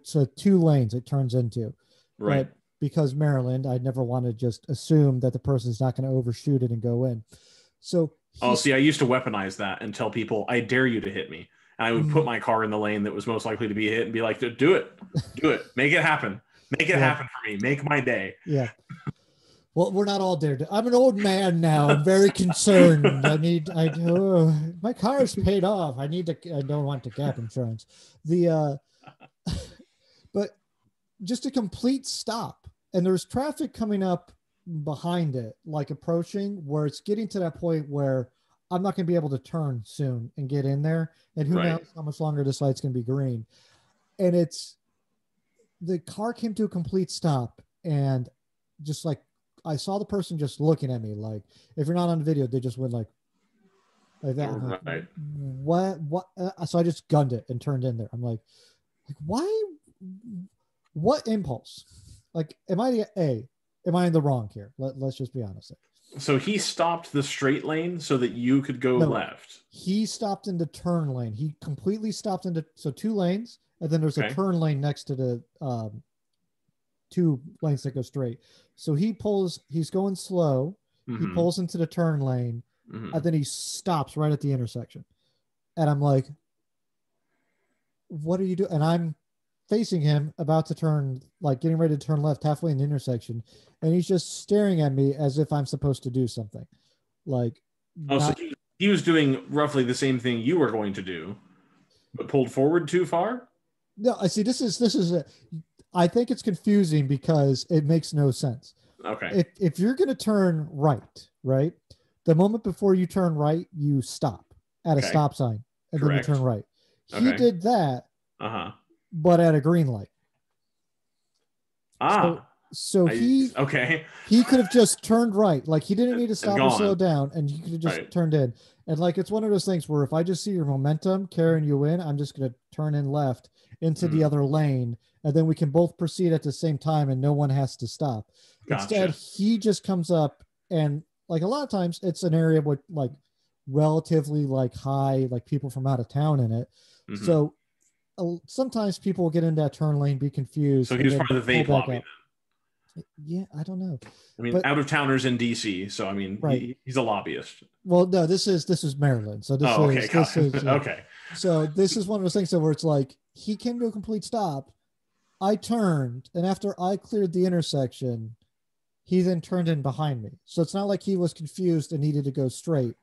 Speaker 1: so two lanes it turns into.
Speaker 2: Right.
Speaker 1: But because Maryland, I'd never want to just assume that the person's not going to overshoot it and go in. So
Speaker 2: I used to weaponize that and tell people, I dare you to hit me. And I would put my car in the lane that was most likely to be hit and be like, do it. Make it happen. Make it happen for me. Make my day.
Speaker 1: Yeah. Well, we're not all there. I'm an old man now. I'm very concerned. My car is paid off. I don't want the gap insurance. But just a complete stop. And there's traffic coming up behind it, like approaching, where it's getting to that point where I'm not going to be able to turn soon and get in there. And who knows how much longer this light's going to be green. And the car came to a complete stop. And just like, I saw the person just looking at me. Like, if you're not on the video, they just went like that. Right. What? So I just gunned it and turned in there. I'm like, why? What impulse? Like, am I in the wrong here? Let's just be honest.
Speaker 2: So he stopped the straight lane so that you could go
Speaker 1: No,
Speaker 2: left.
Speaker 1: he stopped into turn lane. He completely stopped into, so two lanes, and then there's a
Speaker 2: Okay.
Speaker 1: turn lane next to the two lanes that go straight. So he's going slow. He
Speaker 2: Mm-hmm.
Speaker 1: pulls into the turn lane,
Speaker 2: Mm-hmm.
Speaker 1: and then he stops right at the intersection. And I'm like, what are you doing? And I'm facing him, about to turn, like getting ready to turn left halfway in the intersection. And he's just staring at me as if I'm supposed to do something. Like,
Speaker 2: Oh, so
Speaker 1: not,
Speaker 2: he was doing roughly the same thing you were going to do, but pulled forward too far?
Speaker 1: no, I see. I think it's confusing because it makes no sense.
Speaker 2: Okay.
Speaker 1: If you're going to turn right, right, the moment before you turn right, you stop at a
Speaker 2: Okay.
Speaker 1: stop sign and then you turn
Speaker 2: Correct.
Speaker 1: right. He
Speaker 2: Okay.
Speaker 1: did that,
Speaker 2: Uh-huh.
Speaker 1: but at a green light. So
Speaker 2: Ah.
Speaker 1: so
Speaker 2: I
Speaker 1: he
Speaker 2: okay.
Speaker 1: he could have just turned right. Like he didn't need to
Speaker 2: And
Speaker 1: stop or slow
Speaker 2: gone.
Speaker 1: down, and he could have just
Speaker 2: Right.
Speaker 1: turned in. And like it's one of those things where if I just see your momentum carrying you in, I'm just gonna turn in left into the
Speaker 2: Mm,
Speaker 1: other lane, and then we can both proceed at the same time, and no one has to stop. Instead,
Speaker 2: gotcha.
Speaker 1: he just comes up, and like a lot of times, it's an area with like relatively like high, like people from out of town in it.
Speaker 2: Hmm.
Speaker 1: So sometimes people will get into that turn lane, be confused,
Speaker 2: So he
Speaker 1: and
Speaker 2: was
Speaker 1: then
Speaker 2: part of the
Speaker 1: pull
Speaker 2: vape
Speaker 1: back
Speaker 2: lobby
Speaker 1: out.
Speaker 2: then.
Speaker 1: Yeah, I don't know,
Speaker 2: I mean,
Speaker 1: but
Speaker 2: out of towners in DC. So I mean,
Speaker 1: right.
Speaker 2: he's a lobbyist.
Speaker 1: Well, no, this is Maryland. So
Speaker 2: Oh, okay, got it.
Speaker 1: yeah.
Speaker 2: Okay.
Speaker 1: So this is one of those things where it's like he came to a complete stop. I turned, and after I cleared the intersection, he then turned in behind me. So it's not like he was confused and needed to go straight.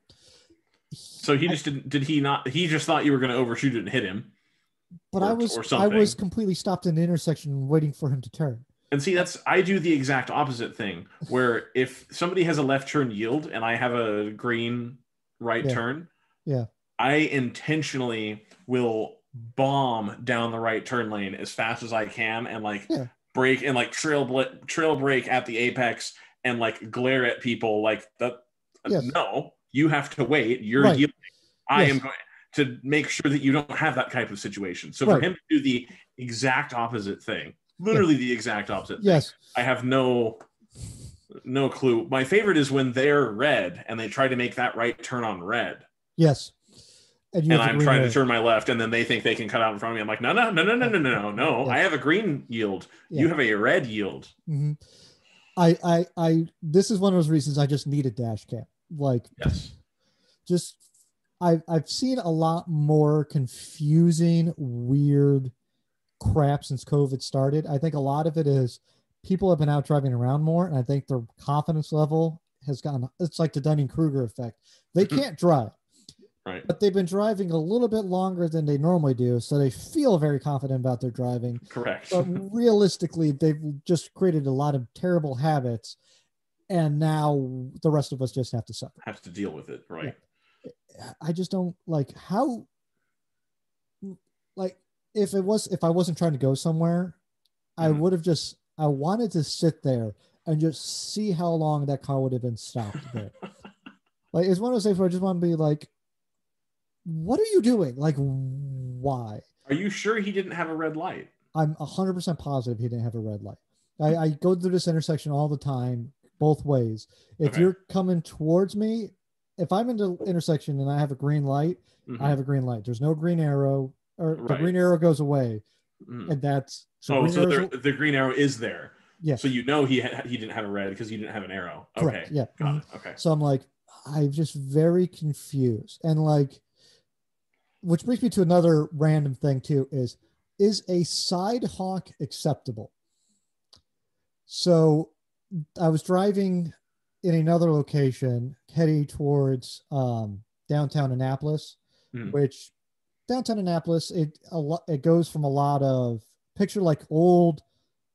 Speaker 2: So he
Speaker 1: I,
Speaker 2: just didn't. Did he not? He just thought you were going to overshoot it and hit him,
Speaker 1: but
Speaker 2: or
Speaker 1: I was
Speaker 2: something.
Speaker 1: completely stopped in the intersection waiting for him to turn.
Speaker 2: And see,
Speaker 1: Uh,
Speaker 2: that's I do the exact opposite thing. Where if somebody has a left turn yield and I have a green right
Speaker 1: yeah,
Speaker 2: turn,
Speaker 1: yeah,
Speaker 2: I intentionally will bomb down the right turn lane as fast as I can and like
Speaker 1: yeah,
Speaker 2: brake and like trail brake at the apex and like glare at people like that.
Speaker 1: yes,
Speaker 2: No, you have to wait. You're
Speaker 1: right,
Speaker 2: yielding. I am
Speaker 1: yes,
Speaker 2: going to make sure that you don't have that type of situation. So for
Speaker 1: right,
Speaker 2: him to do the exact opposite thing,
Speaker 1: yeah,
Speaker 2: literally the exact opposite thing,
Speaker 1: yes,
Speaker 2: I have no clue. My favorite is when they're red and they try to make that right turn on red
Speaker 1: yes, and you
Speaker 2: and
Speaker 1: have a
Speaker 2: I'm
Speaker 1: green
Speaker 2: trying to
Speaker 1: arrow.
Speaker 2: turn my left, and then they think they can cut out in front of me. I'm like, no, no, no, no, no, no, no, no, no. I
Speaker 1: Yes,
Speaker 2: have a green yield.
Speaker 1: yeah.
Speaker 2: You have a red yield.
Speaker 1: Mm-hmm. This is one of those reasons I just need a dash cam. Like,
Speaker 2: Yes.
Speaker 1: just, I've seen a lot more confusing, weird crap since COVID started. I think a lot of it is people have been out driving around more, and I think their confidence level has gone. It's like the Dunning Kruger effect. They can't drive,
Speaker 2: Right.
Speaker 1: but they've been driving a little bit longer than they normally do, so they feel very confident about their driving.
Speaker 2: Correct.
Speaker 1: But realistically, they've just created a lot of terrible habits, and now the rest of us just have to suffer.
Speaker 2: Have to deal with it.
Speaker 1: Yeah,
Speaker 2: Right.
Speaker 1: I just don't like how, like, if I wasn't trying to go somewhere, I
Speaker 2: Mm-hmm.
Speaker 1: would have just, I wanted to sit there and just see how long that car would have been stopped there. Like it's one of those things where I just want to be like, what are you doing? Like, why?
Speaker 2: Are you sure he didn't have a red light?
Speaker 1: I'm 100% positive he didn't have a red light. I go through this intersection all the time, both ways. If
Speaker 2: Okay.
Speaker 1: you're coming towards me, if I'm in the intersection and I have a green light, I
Speaker 2: Mm-hmm.
Speaker 1: have a green light. There's no green arrow, or the
Speaker 2: Right.
Speaker 1: green arrow goes away,
Speaker 2: Mm.
Speaker 1: and that's so
Speaker 2: Oh,
Speaker 1: green
Speaker 2: so
Speaker 1: arrows.
Speaker 2: the green arrow is there.
Speaker 1: Yeah,
Speaker 2: So he didn't have a red because he didn't have an arrow.
Speaker 1: correct.
Speaker 2: Okay.
Speaker 1: Yeah.
Speaker 2: Got it. Okay.
Speaker 1: So I'm like, I'm just very confused, and like, which brings me to another random thing too: is a side hawk acceptable? So I was driving in another location heading towards downtown Annapolis,
Speaker 2: Mm-hmm.
Speaker 1: which downtown Annapolis, it goes from a lot of picture like old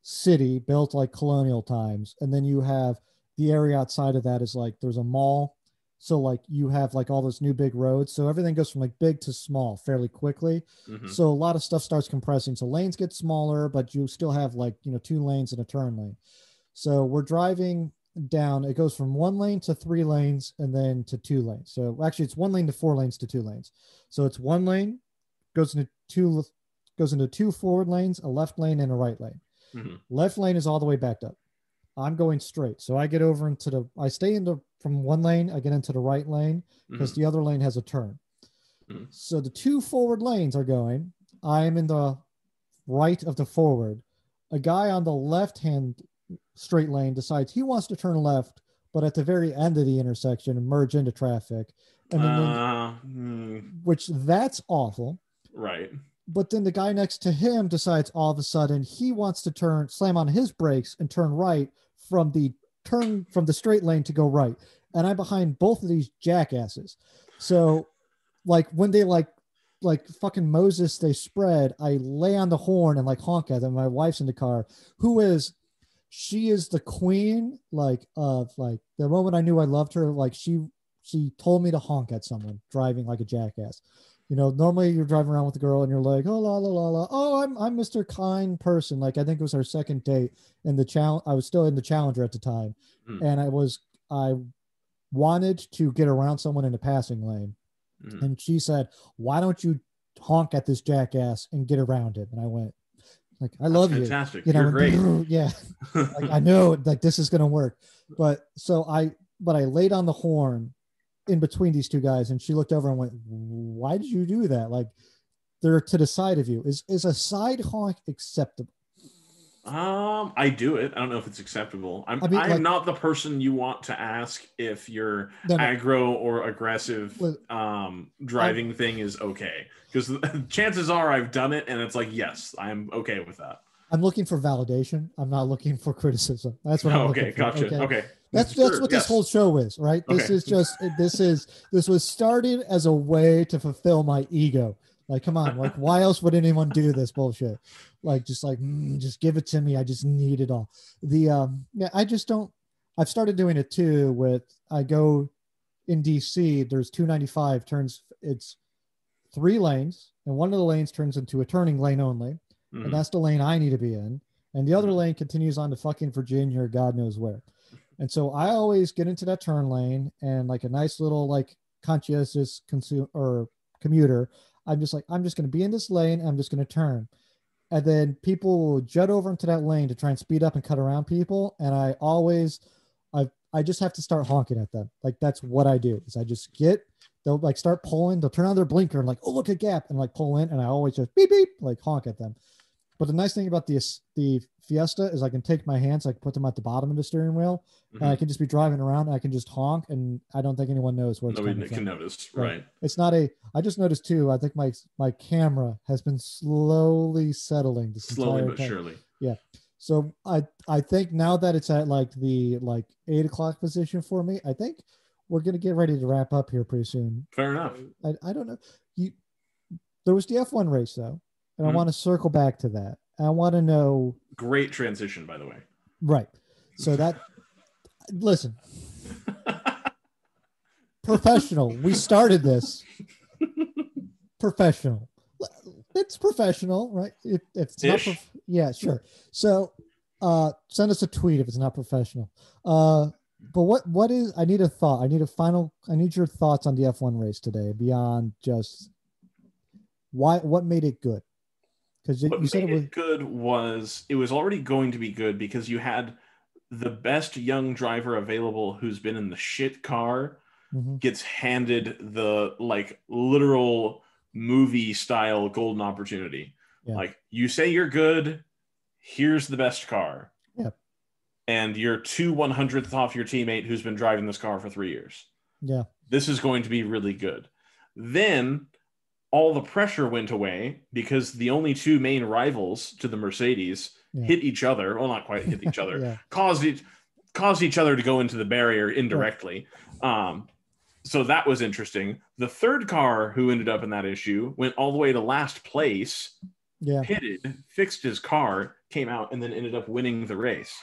Speaker 1: city built like colonial times, and then you have the area outside of that is like there's a mall. So like you have like all those new big roads. So everything goes from like big to small fairly quickly.
Speaker 2: Mm-hmm.
Speaker 1: So a lot of stuff starts compressing. So lanes get smaller, but you still have like, two lanes and a turn lane. So we're driving down. It goes from one lane to three lanes and then to two lanes. So actually, it's one lane to four lanes to two lanes. So it's one lane goes into two forward lanes, a left lane, and a right lane.
Speaker 2: Mm-hmm.
Speaker 1: Left lane is all the way backed up. I'm going straight, so I get over into the. I stay in the from one lane, I get into the right lane because the other lane has a turn. So the two forward lanes are going. I am in the right of the forward. A guy on the left hand straight lane decides he wants to turn left, but at the very end of the intersection and merge into traffic. And then, which that's awful.
Speaker 2: Right.
Speaker 1: But then the guy next to him decides all of a sudden he wants to slam on his brakes and turn right from the straight lane to go right. And I'm behind both of these jackasses. So like when they like fucking Moses, they spread, I lay on the horn and like honk at them. My wife's in the car, she is the queen, like of like the moment I knew I loved her, like she told me to honk at someone driving like a jackass. You know, normally you're driving around with a girl and you're like, oh la la la la, oh I'm Mr. Kind person. Like I think it was our second date in the challenge. I was still in the Challenger at the time, and I wanted to get around someone in the passing lane, and she said, why don't you honk at this jackass and get around him? And I went, like, I love you.
Speaker 2: Fantastic.
Speaker 1: You know,
Speaker 2: You're great.
Speaker 1: Yeah. Like, I know like this is going to work. But I laid on the horn in between these two guys, and she looked over and went, why did you do that? Like, they're to the side of you. Is a side honk acceptable?
Speaker 2: I do it. I don't know if it's acceptable. I'm
Speaker 1: like,
Speaker 2: not the person you want to ask if your aggro or aggressive driving thing is okay. Because chances are I've done it and it's like, yes, I'm okay with that.
Speaker 1: I'm looking for validation. I'm not looking for criticism. That's what I'm looking for.
Speaker 2: Gotcha. Okay.
Speaker 1: That's what this whole show is, right?
Speaker 2: Okay.
Speaker 1: This was started as a way to fulfill my ego. Like, come on, like, why else would anyone do this bullshit? Like, just give it to me. I just need it all. I just don't. I've started doing it too. I go in DC. There's 295 turns. It's 3 lanes, and one of the lanes turns into a turning lane only, and that's the lane I need to be in. And the other lane continues on to fucking Virginia or God knows where. And so I always get into that turn lane, and like a nice little like conscientious commuter, I'm just going to be in this lane. I'm just going to turn. And then people will jet over into that lane to try and speed up and cut around people. And I just have to start honking at them. Like, that's what I do is they'll like start pulling, they'll turn on their blinker and like, oh, look, a gap, and like pull in. And I always just beep, beep, like honk at them. But the nice thing about the Fiesta is I can take my hands, I can put them at the bottom of the steering wheel, and I can just be driving around and I can just honk, and I don't think anyone knows where it's coming from.
Speaker 2: Nobody can notice, right?
Speaker 1: It's not I just noticed too, I think my camera has been slowly settling this
Speaker 2: slowly
Speaker 1: entire
Speaker 2: but
Speaker 1: time.
Speaker 2: Surely.
Speaker 1: Yeah. So I think now that it's at like the 8 o'clock position for me, I think we're going to get ready to wrap up here pretty soon.
Speaker 2: Fair enough.
Speaker 1: I don't know. There was the F1 race though. And I want to circle back to that. I want to know.
Speaker 2: Great transition, by the way.
Speaker 1: Right. So listen, professional. We started this professional. It's professional, right? If it's not, yeah, sure. So, send us a tweet if it's not professional. But what is? I need a thought. I need your thoughts on the F1 race today beyond just what made it good. Because you said
Speaker 2: it was already going to be good because you had the best young driver available who's been in the shit car gets handed the like literal movie style golden opportunity. Yeah. Like, you say you're good, here's the best car.
Speaker 1: Yeah.
Speaker 2: And you're 2/100th off your teammate who's been driving this car for 3 years.
Speaker 1: Yeah.
Speaker 2: This is going to be really good. Then all the pressure went away because the only 2 main rivals to the Mercedes hit each other. Well, not quite hit each other. caused each other to go into the barrier indirectly. Right. So that was interesting. The third car who ended up in that issue went all the way to last place, pitted, fixed his car, came out, and then ended up winning the race.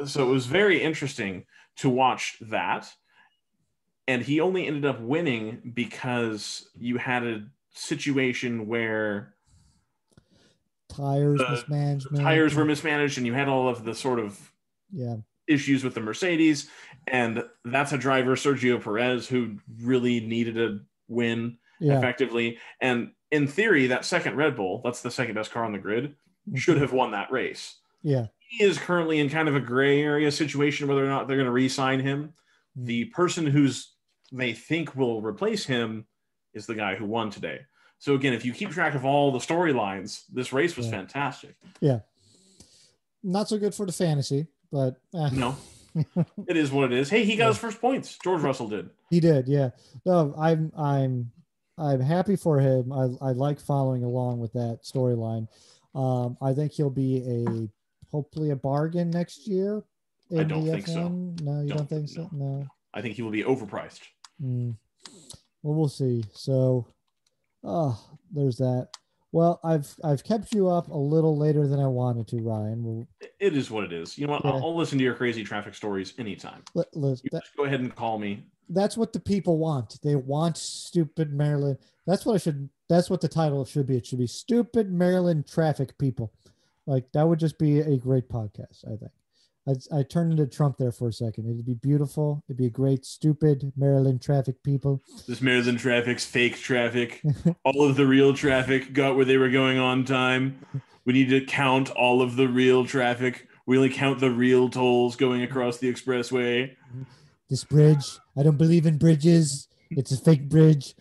Speaker 2: So it was very interesting to watch that. And he only ended up winning because you had a situation where
Speaker 1: tires
Speaker 2: were mismanaged, and you had all of the sort of issues with the Mercedes. And that's a driver, Sergio Perez, who really needed a win effectively. And in theory, that second Red Bull, that's the second best car on the grid, should have won that race.
Speaker 1: Yeah.
Speaker 2: He is currently in kind of a gray area situation whether or not they're going to re-sign him. The person who's they think will replace him is the guy who won today. So again, if you keep track of all the storylines, this race was fantastic.
Speaker 1: Yeah. Not so good for the fantasy, but
Speaker 2: no, it is what it is. Hey, he got his first points. George Russell did.
Speaker 1: He did, yeah. No, I'm happy for him. I like following along with that storyline. I think he'll be hopefully a bargain next year.
Speaker 2: I don't think so.
Speaker 1: No, you don't think so? No.
Speaker 2: I think he will be overpriced.
Speaker 1: Well, we'll see. So, there's that. Well, I've kept you up a little later than I wanted to, Ryan.
Speaker 2: It is what it is. You know what? Yeah. I'll listen to your crazy traffic stories anytime. Just go ahead and call me.
Speaker 1: That's what the people want. They want stupid Maryland. That's what the title should be. It should be Stupid Maryland Traffic People. Like, that would just be a great podcast, I think. I turned into Trump there for a second. It'd be beautiful. It'd be a great, stupid Maryland traffic people.
Speaker 2: This Maryland traffic's fake traffic. All of the real traffic got where they were going on time. We need to count all of the real traffic. We only count the real tolls going across the expressway.
Speaker 1: This bridge, I don't believe in bridges. It's a fake bridge.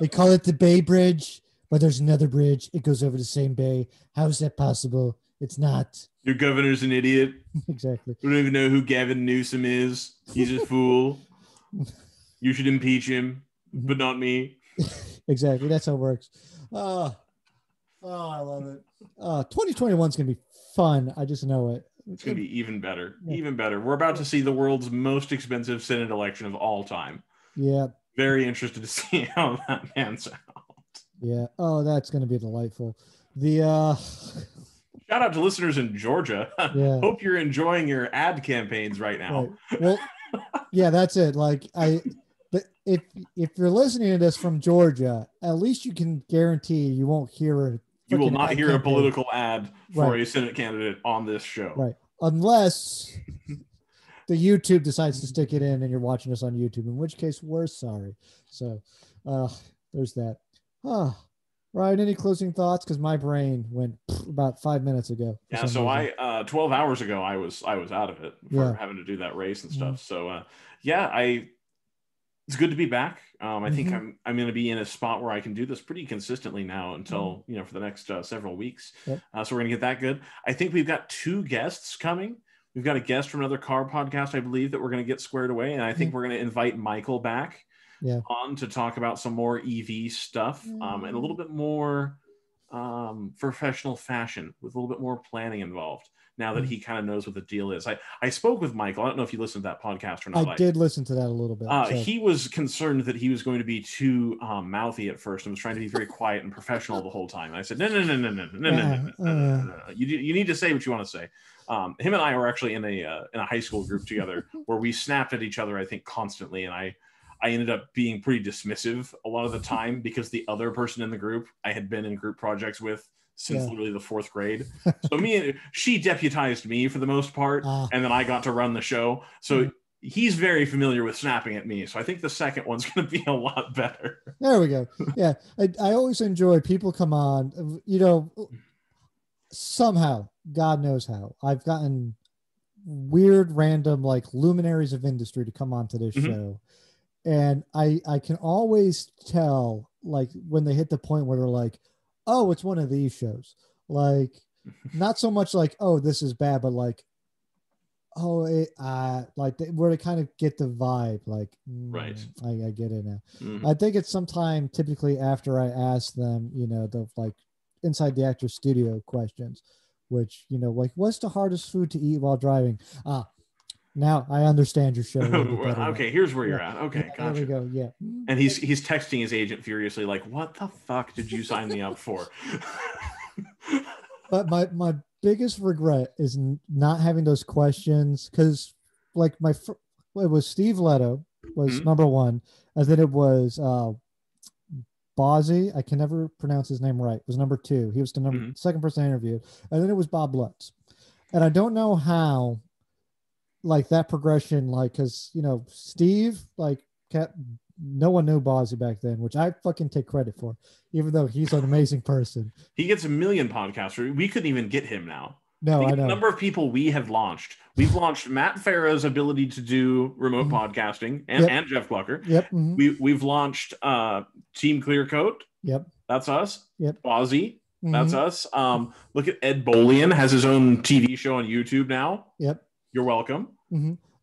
Speaker 1: They call it the Bay Bridge, but there's another bridge. It goes over the same bay. How is that possible? It's not.
Speaker 2: Your governor's an idiot.
Speaker 1: Exactly.
Speaker 2: We don't even know who Gavin Newsom is. He's a fool. You should impeach him, but not me.
Speaker 1: Exactly. That's how it works. I love it. 2021 is going to be fun. I just know it.
Speaker 2: It's going to be even better. Yeah. Even better. We're about to see the world's most expensive Senate election of all time.
Speaker 1: Yeah.
Speaker 2: Very interested to see how that pans out.
Speaker 1: Yeah. Oh, that's going to be delightful.
Speaker 2: Shout out to listeners in Georgia.
Speaker 1: Yeah.
Speaker 2: Hope you're enjoying your ad campaigns right now.
Speaker 1: Right. Well, yeah, that's it. Like but if you're listening to this from Georgia, at least you can guarantee you won't hear
Speaker 2: you will not hear a political ad for a Senate candidate on this show.
Speaker 1: Right. Unless the YouTube decides to stick it in and you're watching us on YouTube, in which case we're sorry. So there's that. Ryan, any closing thoughts? Because my brain went about 5 minutes ago.
Speaker 2: Yeah, so I 12 hours ago I was out of it for having to do that race and stuff. So it's good to be back. I think I'm going to be in a spot where I can do this pretty consistently now until for the next several weeks. Yep. So we're going to get that good. I think we've got 2 guests coming. We've got a guest from another car podcast, I believe, that we're going to get squared away, and I think we're going to invite Michael back. On to talk about some more EV stuff and a little bit more professional fashion with a little bit more planning involved now that he kind of knows what the deal is. I spoke with Michael. I don't know if you listened to that podcast or not.
Speaker 1: I did listen to that a little bit.
Speaker 2: He was concerned that he was going to be too mouthy at first and was trying to be very quiet and professional the whole time. And I said, no. You need to say what you want to say. Him and I were actually in a high school group together where we snapped at each other, I think, constantly. And I ended up being pretty dismissive a lot of the time because the other person in the group I had been in group projects with since literally the 4th grade. So she deputized me for the most part, and then I got to run the show. So he's very familiar with snapping at me. So I think the second one's going to be a lot better.
Speaker 1: There we go. Yeah. I always enjoy people come on, somehow, God knows how, I've gotten weird, random, like luminaries of industry to come on to this show. And I can always tell, like, when they hit the point where they're like, oh, it's one of these shows. Like, not so much like, oh, this is bad, but like, oh, where they kind of get the vibe. Like,
Speaker 2: right.
Speaker 1: I get it now. I think it's sometime typically after I ask them, the like inside the actor studio questions, which, like, what's the hardest food to eat while driving? Now I understand your show.
Speaker 2: Okay, here's where you're at. Okay, gotcha.
Speaker 1: There we go. Yeah.
Speaker 2: And he's texting his agent furiously, like, "What the fuck did you sign me up for?"
Speaker 1: But my biggest regret is not having those questions, because, like, it was Steve Leto was number 1, and then it was Bozzy. I can never pronounce his name right. Was number 2. He was the second person I interviewed, and then it was Bob Lutz. And I don't know how, like, that progression, like, because Steve, like, no one knew Bozzy back then, which I fucking take credit for, even though he's an amazing person.
Speaker 2: He gets a million podcasts. We couldn't even get him now.
Speaker 1: No,
Speaker 2: Think
Speaker 1: I
Speaker 2: of the
Speaker 1: know.
Speaker 2: number of people we have launched. We've launched Matt Farah's ability to do remote
Speaker 1: Mhm.
Speaker 2: podcasting
Speaker 1: Yep.
Speaker 2: and Jeff Glucker.
Speaker 1: Yep.
Speaker 2: We've launched Team Clearcoat.
Speaker 1: Yep.
Speaker 2: That's us.
Speaker 1: Yep.
Speaker 2: Ozzy. That's
Speaker 1: hmm
Speaker 2: us. Look at Ed Bolian has his own TV show on YouTube now.
Speaker 1: Yep.
Speaker 2: You're welcome.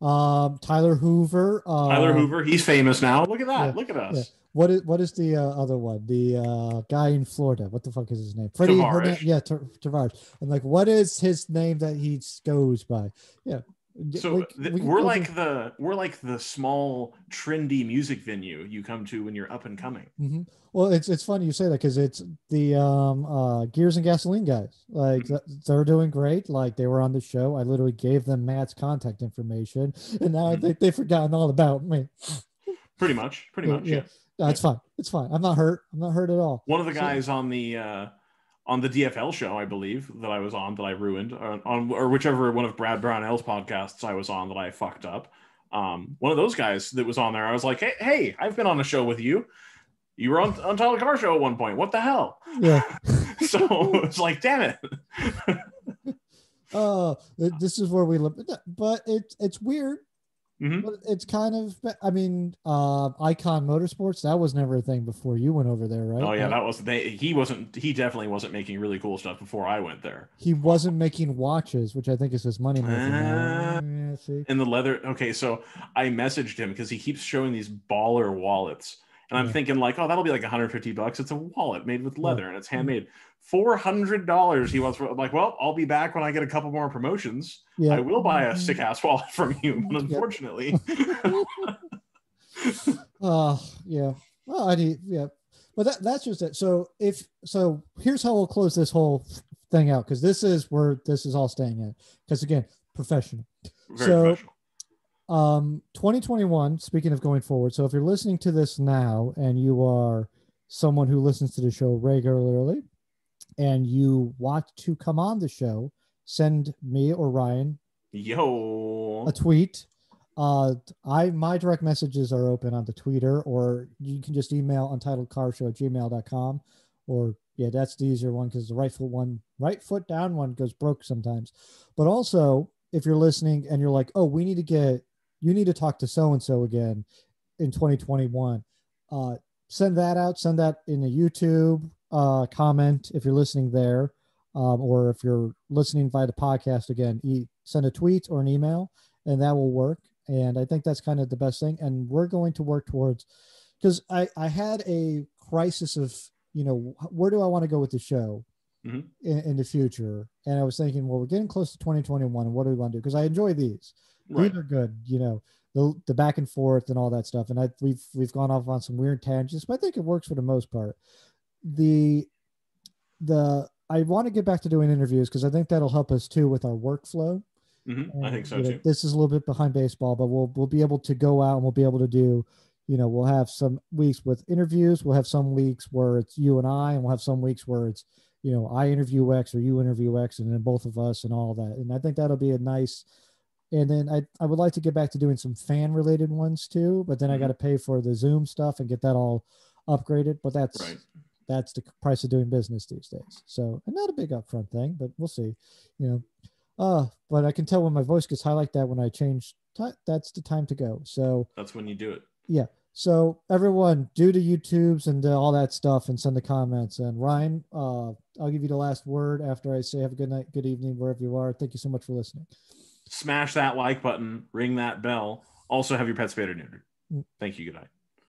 Speaker 1: Tyler Hoover.
Speaker 2: Tyler Hoover, he's famous now. Look at
Speaker 1: Yeah.
Speaker 2: that. Look at
Speaker 1: Yeah.
Speaker 2: us.
Speaker 1: What is the other one? The guy in Florida. What the fuck is his name? Freddie Hernandez.
Speaker 2: Tavarish.
Speaker 1: Yeah, Tavares. I'm like, what is his name that he goes by? Yeah.
Speaker 2: So
Speaker 1: We could go to.
Speaker 2: we're like the small trendy music venue you come to when you're up and coming.
Speaker 1: Well, it's funny you say that because it's the Gears and Gasoline guys. Like they're doing great. Like they were on the show. I literally gave them Matt's contact information, and now I think they've forgotten all about me.
Speaker 2: Pretty much,
Speaker 1: Yeah.
Speaker 2: yeah.
Speaker 1: No, it's fine. It's fine. I'm not hurt. I'm not hurt at all.
Speaker 2: One of the guys on the DFL show, I believe, that I was on that I ruined, or whichever one of Brad Brownell's podcasts I was on that I fucked up. One of those guys that was on there, I was like, hey, I've been on a show with you. You were on Tyler Car Show at one point. What the hell?
Speaker 1: Yeah.
Speaker 2: So it's like, damn it.
Speaker 1: This is where we live, but it's weird. But it's kind of, I mean, Icon Motorsports, that was never a thing before you went over there, right?
Speaker 2: Oh yeah, that was he definitely wasn't making really cool stuff before I went there.
Speaker 1: He wasn't making watches, which I think is his money making.
Speaker 2: Yeah, see. In the leather. Okay, so I messaged him because he keeps showing these baller wallets. And I'm thinking like, oh, that'll be like $150. It's a wallet made with leather and it's handmade. $400 he wants for. I'm like, well, I'll be back when I get a couple more promotions. Yeah. I will buy a sick ass wallet from you, but unfortunately.
Speaker 1: Yeah. Well, but that's just it. So here's how we'll close this whole thing out, because this is where this is all staying at. Because again, professional. Very professional. 2021, speaking of going forward, so if you're listening to this now and you are someone who listens to the show regularly and you want to come on the show, send me or Ryan a tweet. My direct messages are open on the Twitter, or you can just email untitledcarshow@gmail.com, or yeah, that's the easier one because the right foot down one goes broke sometimes. But also, if you're listening and you're like, oh, you need to talk to so-and-so again in 2021, send that out. Send that in a YouTube comment if you're listening there, or if you're listening via the podcast again, send a tweet or an email, and that will work. And I think that's kind of the best thing. And we're going to work towards, because I had a crisis of, where do I want to go with the show in the future? And I was thinking, well, we're getting close to 2021, and what do we want to do? Because I enjoy these. Right. These are good, the back and forth and all that stuff. And we've gone off on some weird tangents, but I think it works for the most part. I want to get back to doing interviews because I think that'll help us too with our workflow.
Speaker 2: And, I think so too.
Speaker 1: This is a little bit behind baseball, but we'll be able to go out and we'll be able to do, we'll have some weeks with interviews. We'll have some weeks where it's you and I, and we'll have some weeks where it's, I interview X or you interview X, and then both of us and all that. And I think that'll be a nice. And then I would like to get back to doing some fan related ones too, but then I got to pay for the Zoom stuff and get that all upgraded. But that's the price of doing business these days. So, and not a big upfront thing, but we'll see, but I can tell when my voice gets high like that, when I change, that's the time to go. So
Speaker 2: that's when you do it.
Speaker 1: Yeah. So everyone, do the YouTubes and all that stuff and send the comments. And Ryan, I'll give you the last word after I say have a good night, good evening, wherever you are. Thank you so much for listening.
Speaker 2: Smash that like button, ring that bell. Also have your pets spayed or neutered. Thank you. Good night.